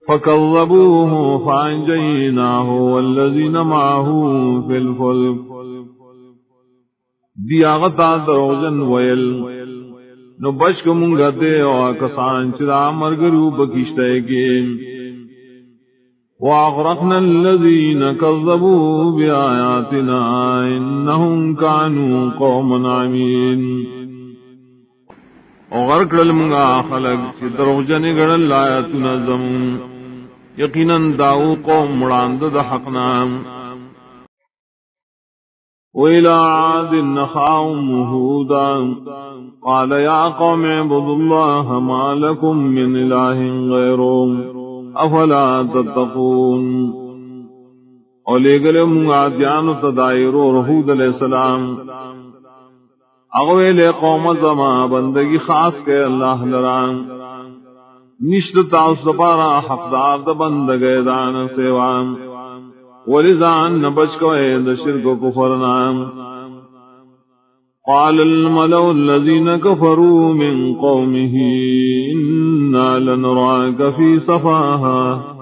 فکذبوه فانجیناه والذین معه فی الفلک دیا غتا دروجن ویل نو بشک منگا دے او کسان چرا مرگرو بکشتے کے وَأَغْرَقْنَا الَّذِينَ كَذَّبُوا بِآيَاتِنَا إِنَّهُمْ كَانُوا قَوْمًا عَمِينَ او غرق للمنگا خلق چی دروجن گڑن لایتنا زمون یقیناً داو قوم مراند دا حقنا وَإِلَىٰ عَادٍ أَخَاهُمْ هُودًا قَالَ يَا قَوْمِ اعْبُدُوا اللَّهَ مَا لَكُمْ مِنْ إِلَٰهٍ غَيْرُهُ افلا تتقون اور لے گلے منگا دیانو تدائر و رحود علیہ السلام اغویل قوم زما بندگی خاص کے اللہ لران نشت تاسو پارا حقدار دا بندگی دان سیوان ولزان نبچ کوئے دا شرک و کفرنا قال الملأ الذين كفروا من قومه إنا لنراك في سفاهة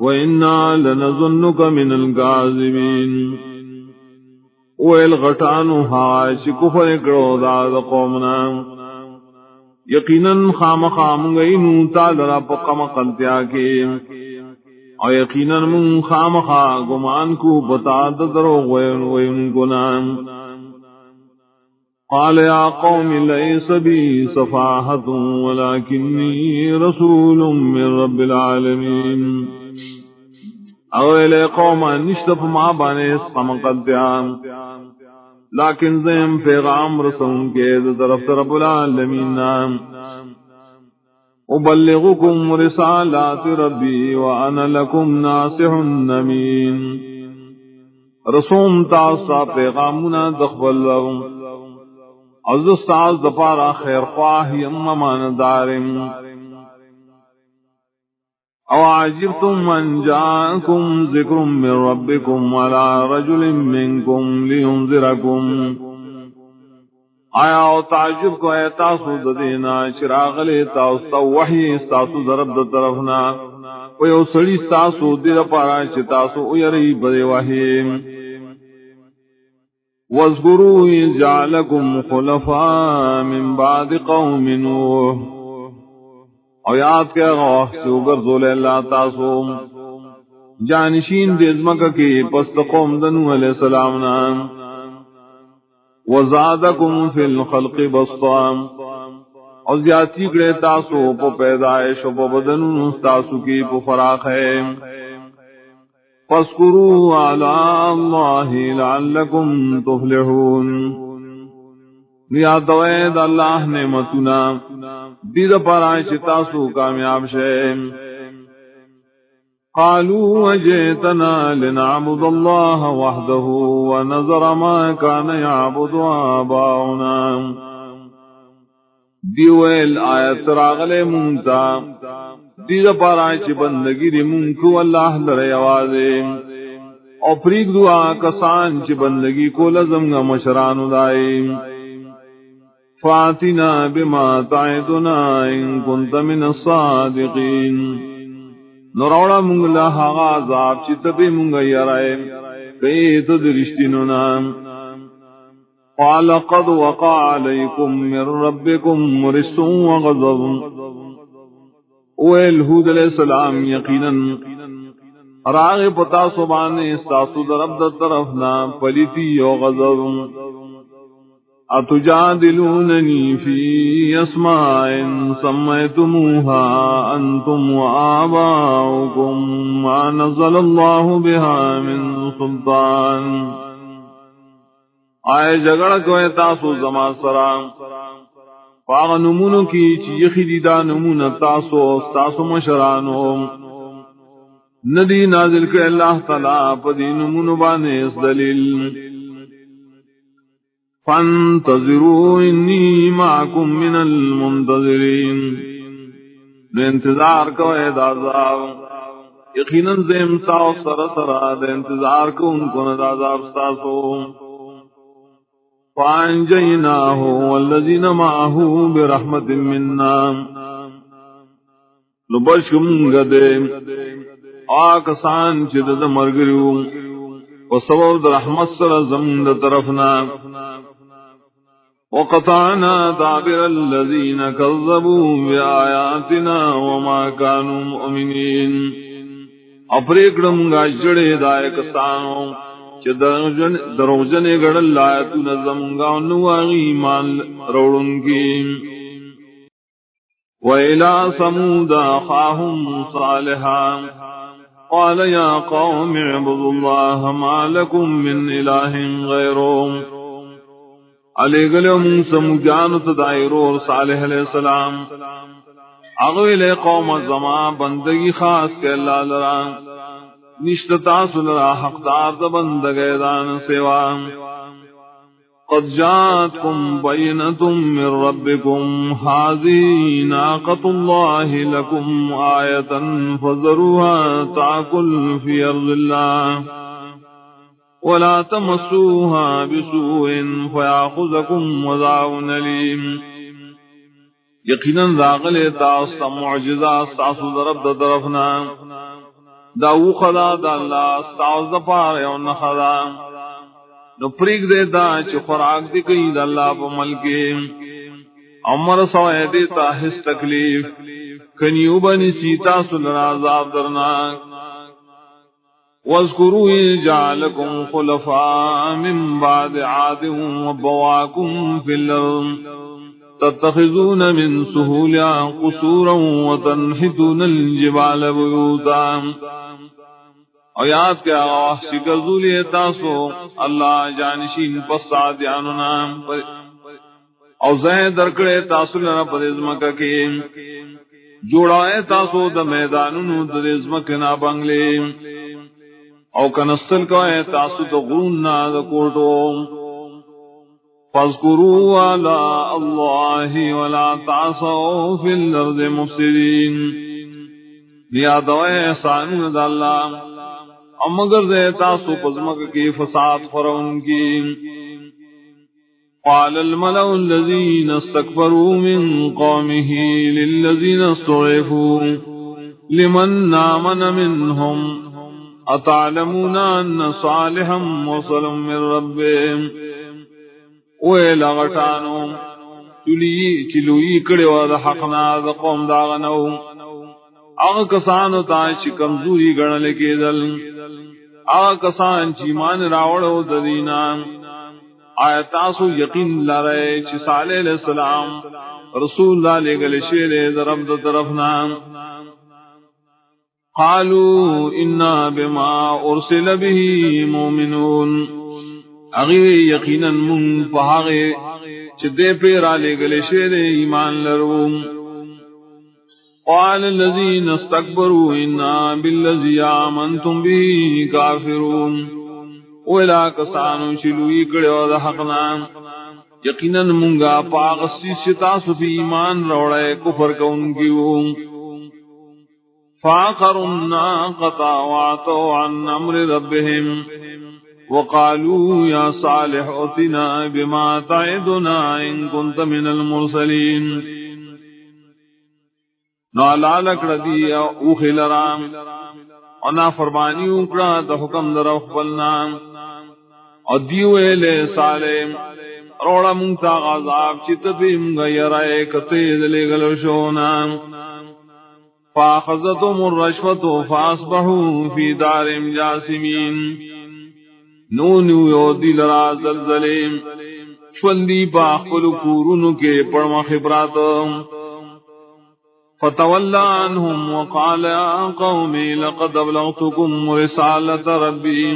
وإنا لنظنك من الكاذبين ویل غٹانو ہاش کفر کرو داد قومنا یقیناً خام خام گئینو تالرا پا مقلتیا کے اور یقیناً من خام خام گمان کو بتا درو وین گنام قال یا قوم لیس بی صفاحت ولکنی رسول من رب العالمین اویل قوم نشتف ما بانے سمقدیان لیکن زیم پیغام رسون کے طرف رب العالمین ابلغکم رسالات ربی وانا لکم ناصح امین رسوم تاسا پیغامنا دخبل لهم از استاذ دپارا خیر خواہی اممان دارم او عجبتم ان جاءكم ذکر من ربكم على رجل منكم لينذركم آیا او تعجب کو اے تاسو دینا چراغ لے تاسو وحی تاسو ضرب د طرفنا او یو سړی تاسو دیر پارا چې تاسو یری بری وحی واذکروا اذ جعلكم خلفاء من بعد قوم نوح او یاد کیا غوح سوگر زول اللہ تاسو جانشین دیزمک کی پست قوم دنو علیہ السلام نام وزادکم فی الخلق بسطام او زیادتی کرے تاسو پو پیدائش و پو بدنو تاسو کی پو فراق ہے فاذکروا علی اللہ لعلکم تفلحون یاد دوید اللہ نعمتنا دید پرائے چتاسو کامیاب شیم قالوا وجئتنا لنعبد الله وحده ونذر ما كان يعبد آباؤنا دیویل آیت راغل مونتا دید پرائے چ بندگی دی مونکو اللہ لرے آوازے او پریگ دعا کسان چ بندگی کو لزم گا مشرانو دائیم فاتنا بما تعدنا ان كنت من الصادقين نوروڑا منگلا حقا عذاب چتبی منگا یرائے کئی تدرشتنو نام قال قد وقع عليكم من ربكم رجس وغضب اویل حود علیہ السلام یقینا راغ پتا سبانے استاسو درب در طرفنا پلیتی و غضب اتجادلوننی فی اسماء سمیتموها انتم وآباؤکم ما نزل اللہ بها من سلطان آئے جگڑ کوئے تاسو زمان سرام پاغ نمونو کی چیخی دیدہ نمون تاسو تاسو مشرانو ندی نازل کے اللہ تعالیٰ پدی نمونو بانے اس دلیل فانتظروا انی معکم من المنتظرین انتظار کو اے دازاب یقیناً زیم ساو سرسرا دے انتظار کو ان کو ندازاب ساسو فانجیناہ والذین معاہو برحمت مننا لبشکم گدے آکسان چدد مرگریو وسبب رحمت سر زمد طرفنا وقطعنا دابر الذين كذبوا بآياتنا وما كانوا مؤمنين اپریکڑم گاجڑے دائے کسانو چہ دروجنے گڑ لایتو نظمگا نواغی ایمان روڑن کی وَإِلَى ثَمُودَ أَخَاهُمْ صَالِحًا قَالَ يَا قَوْمِ اعْبُدُوا اللَّهَ مَا لَكُمْ مِنْ إِلَٰهٍ غَيْرُهُ علیہ گلیو موسیٰ مجانت دائرو اور صالح علیہ السلام اغویل قوم الزمان بندگی خاص کے اللہ لران نشتتا سلرا حقدار دا بندگی دان سیوان قد جاءتكم بينة من ربكم هذه ناقة الله لكم آية فذروها تأكل في أرض الله ولا تمسوها بسوء فيأخذكم عذاب أليم. یقیناً راغل تاستا معجزہ ساسو درب درفنا داو خدا دا اللہ ساز دپار یون خدا نو پریگ دیتا چی خوراک دی کئی دا اللہ پا ملکی عمر سوائے دیتا حس تکلیف کنیو بنی سیتا سلن عذاب درناک. وَاذْكُرُوا إِذْ جَعَلَكُمْ خُلَفَاءَ مِنْ بَعْدِ عَادٍ وَبَوَّاكُمْ فِي الْأَرْضِ تتخذون من سهولها قصورا وتنحتون الجبال بيوتا. اور یاد کیا وحشی گرزولی تاسو اللہ جانشین پسادیانونا اور زین درکڑے تاسو لنا پر ازمکا کی جوڑائے تاسو دا میدانونو در ازمکنا بنگلے اور کنستل کوئے تاسو دا غروننا دا کوٹو. فاذكروا آلاء الله ولا تعصوا في الأرض مفسدين. یاد ہوئے احسان دا اللہ مگر دے تاسو پزمک کی فساد فرون کی. قال الملأ الذين استكبروا من قومه للذين استضعفوا لمن آمن منهم أتعلمون أن صالحا مرسل من ربهم. اوے لغٹانو چلوئی کڑے و دا حقنا دا قوم داغنو آغا کسانو تا چی کمزوری گڑھنے کے دل آغا کسان چی مان راوڑو دا دینا آیتاسو یقین لارے چی صالح علیہ السلام رسول اللہ لے گلے شیرے دا رب دا طرفنا. قالوا انا بما ارسل به مومنون. اغیر یقیناً من پہاغے چدے پیرا لے گلے شیر ایمان لرو. قال الذین استکبروا انا بالذی آمنتم به کافرون. اولا کسانو شلوئی کڑے و دا حقنا یقیناً منگا پاغسی ستاسو فی ایمان روڑے کفر کون کیو. فاقروا الناقة وعتوا عن امر ربهم وقالوا يا صالح ائتنا بما تعدنا إن كنت من المرسلين. نالا لکڑ دیا اوخی لرام انا فرمانی اکڑا تا حکم در اخبلنا اور دیوے لے صالح روڑا منتا غذاب چیت بیم غیرائے کتید لے گلوشونا. فاخذتهم الرشوة فاصبحوا في دارهم جاسمين. نونو یو دل را زلزلیم شوندی پاخل کورونو کے پڑما خبرات. فتولى عنهم وقال يا قوم لقد ابلغتكم رسالة ربي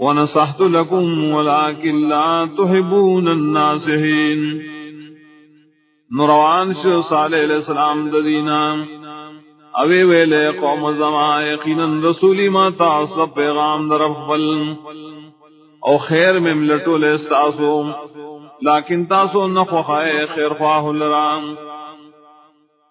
ونصحت لكم ولكن لا تحبون الناصحين. نروان شو صالح علیہ السلام ددینا اوے ویلے قوم زمان یقیناً رسولی ما تاسو پیغام در افضل او خیر میں ملٹو لے تاسو لیکن تاسو نخوخائے خیر خواہ لرام.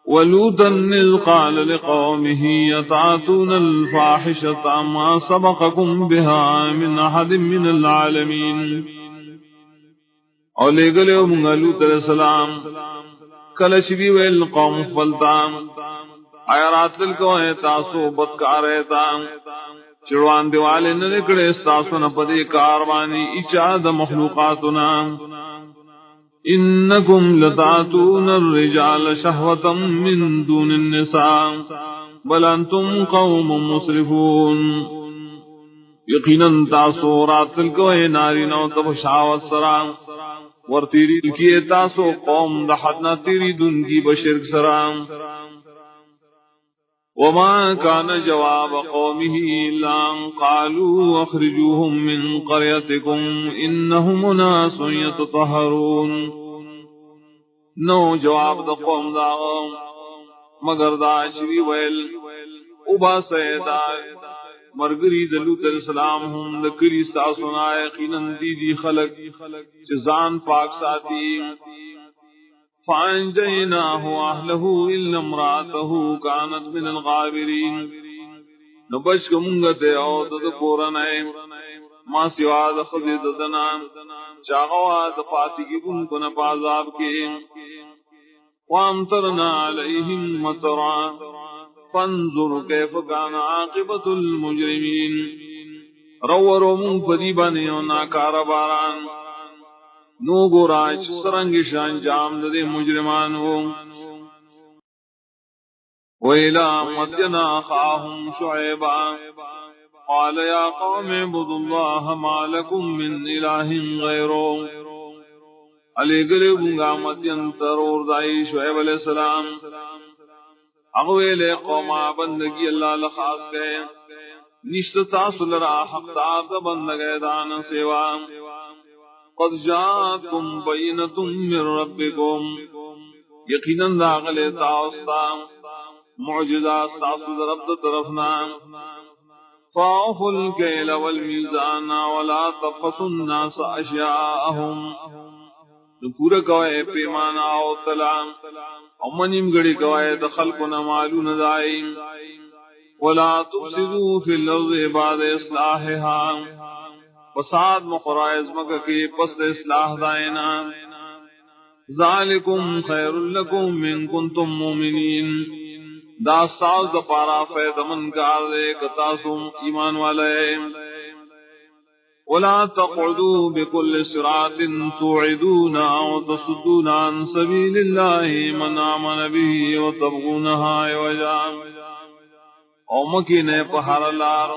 ولوطا اذ قال لقومه يتعاتون الفاحشة ما سبقكم بها من احد من العالمين. اور لے گلے منگا لوط علیہ السلام کلشبی ویل قوم فلتام آیا راتل کو ہے تاسو بدکار رہتا چڑوان دیوالے نلکڑے تاسو نپدے کاروانی اچاد مخلوقاتنا. انکم لتاتون الرجال شہوتا من دون النساء بل انتم قوم مسرفون. یقیناً تاسو راتل کو ہے ناری نو تب شاوت سرام ور تیری کیے تاسو قوم دحدنا تیری دن کی بشرک سرام. وما كان جواب قومه إلا أن قالوا أخرجوهم من قريتكم إنهم أناس يتطهرون. نو جواب دا قوم دا مگر دا شری ویل ابا سیدا مرگری دلوت علیہ السلام ہم لکری ساسونا یقیناً دی خلق چزان پاک ساتھی فانجیناہ واہلہ الا امرأتہ کانت من الغابرین نبش کمنگتے او دد پورنائے ما سوا دخذ ددنا چاغوا دفاتگی کن کن پازاب کے وامطرنا علیہم مطرا فانظر کیف کان عاقبت المجرمین رو من پدیبانی و ناکار باران نو گوراج سرنگ شان جام دے مجرمان ہو وَإِلَى مَدْيَنَ أَخَاهُمْ شُعَيْبًا قَالَ يَا قَوْمِ اعْبُدُوا اللَّهَ مَا لَكُمْ مِنْ إِلَٰهٍ غَيْرُهُ علی گلے گنگا مدین ترور دائی شعیب علیہ السلام اغویل قوما بندگی اللہ لخاص گئے نشت تاصل را حق تارد بندگی دان سوا قد جاءتم بینتم من ربکم یقیناً داغل تاوستا معجزہ ساسد رب طرفنا فاوفوا الکیل والمیزان ولا تبخسوا الناس اشیاءهم پورا کوئے پیمانا او تلام امنیم گڑی کوئے دخل کو نمالو ندائیم ولا تفسدوا فی الارض بعد اصلاحها فساد مقرائز مکہ کی پس اصلاح دائنا ذالکم خیر لکم من کنتم مومنین دا ساز دا پارا فید من کار دے کتاسم ایمان والے ولا تقعدوا بكل صراط توعدون او تصدون عن سبيل الله من آمن به وتبغونها عوجا او مکینے پہر لار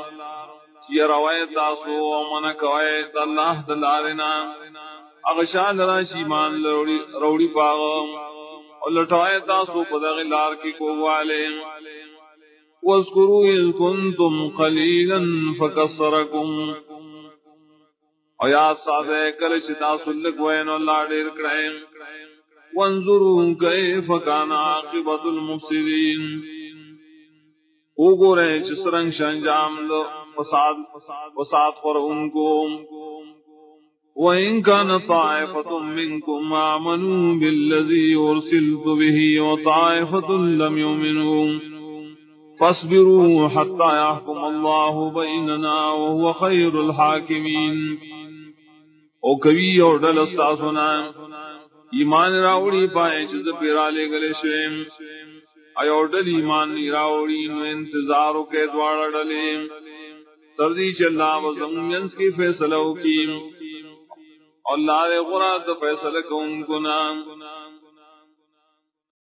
یہ روایت تاسو او منکویت اللہ دلارنا اغشان راشی مان روڑی پاغم اور لٹوائے تاسو پدغ لار کی کووالے واذکروا اذ کنتم قلیلا فکسرکم اور یاد سادے کلچ تاسلک وین اللہ دیر کرائیں وانظروا کیف کان عاقبت المفسدین او گو رہے چسرنگ شنجام دو فساد پر ان کو وَإِن كَانَ طَائِفَةٌ مِّنكُمْ آمَنُوا بِالَّذِي أُرْسِلْتُ بِهِ وَطَائِفَةٌ لَّمْ يُؤْمِنُوا فَاصْبِرُوا حَتَّى يَحْكُمَ اللَّهُ بَيْنَنَا وَهُوَ خَيْرُ الْحَاكِمِينَ او کبھی اور ڈل استاسونا ایمان راوڑی پائے چیز پیرالے گلے شیم آیا اور ڈل ایمان راوڑی نو انتظاروں کے دوارا ڈلے تردی چلا وزمینس کی فیصلہ کی اللہ غرات فیصلہ کون گنا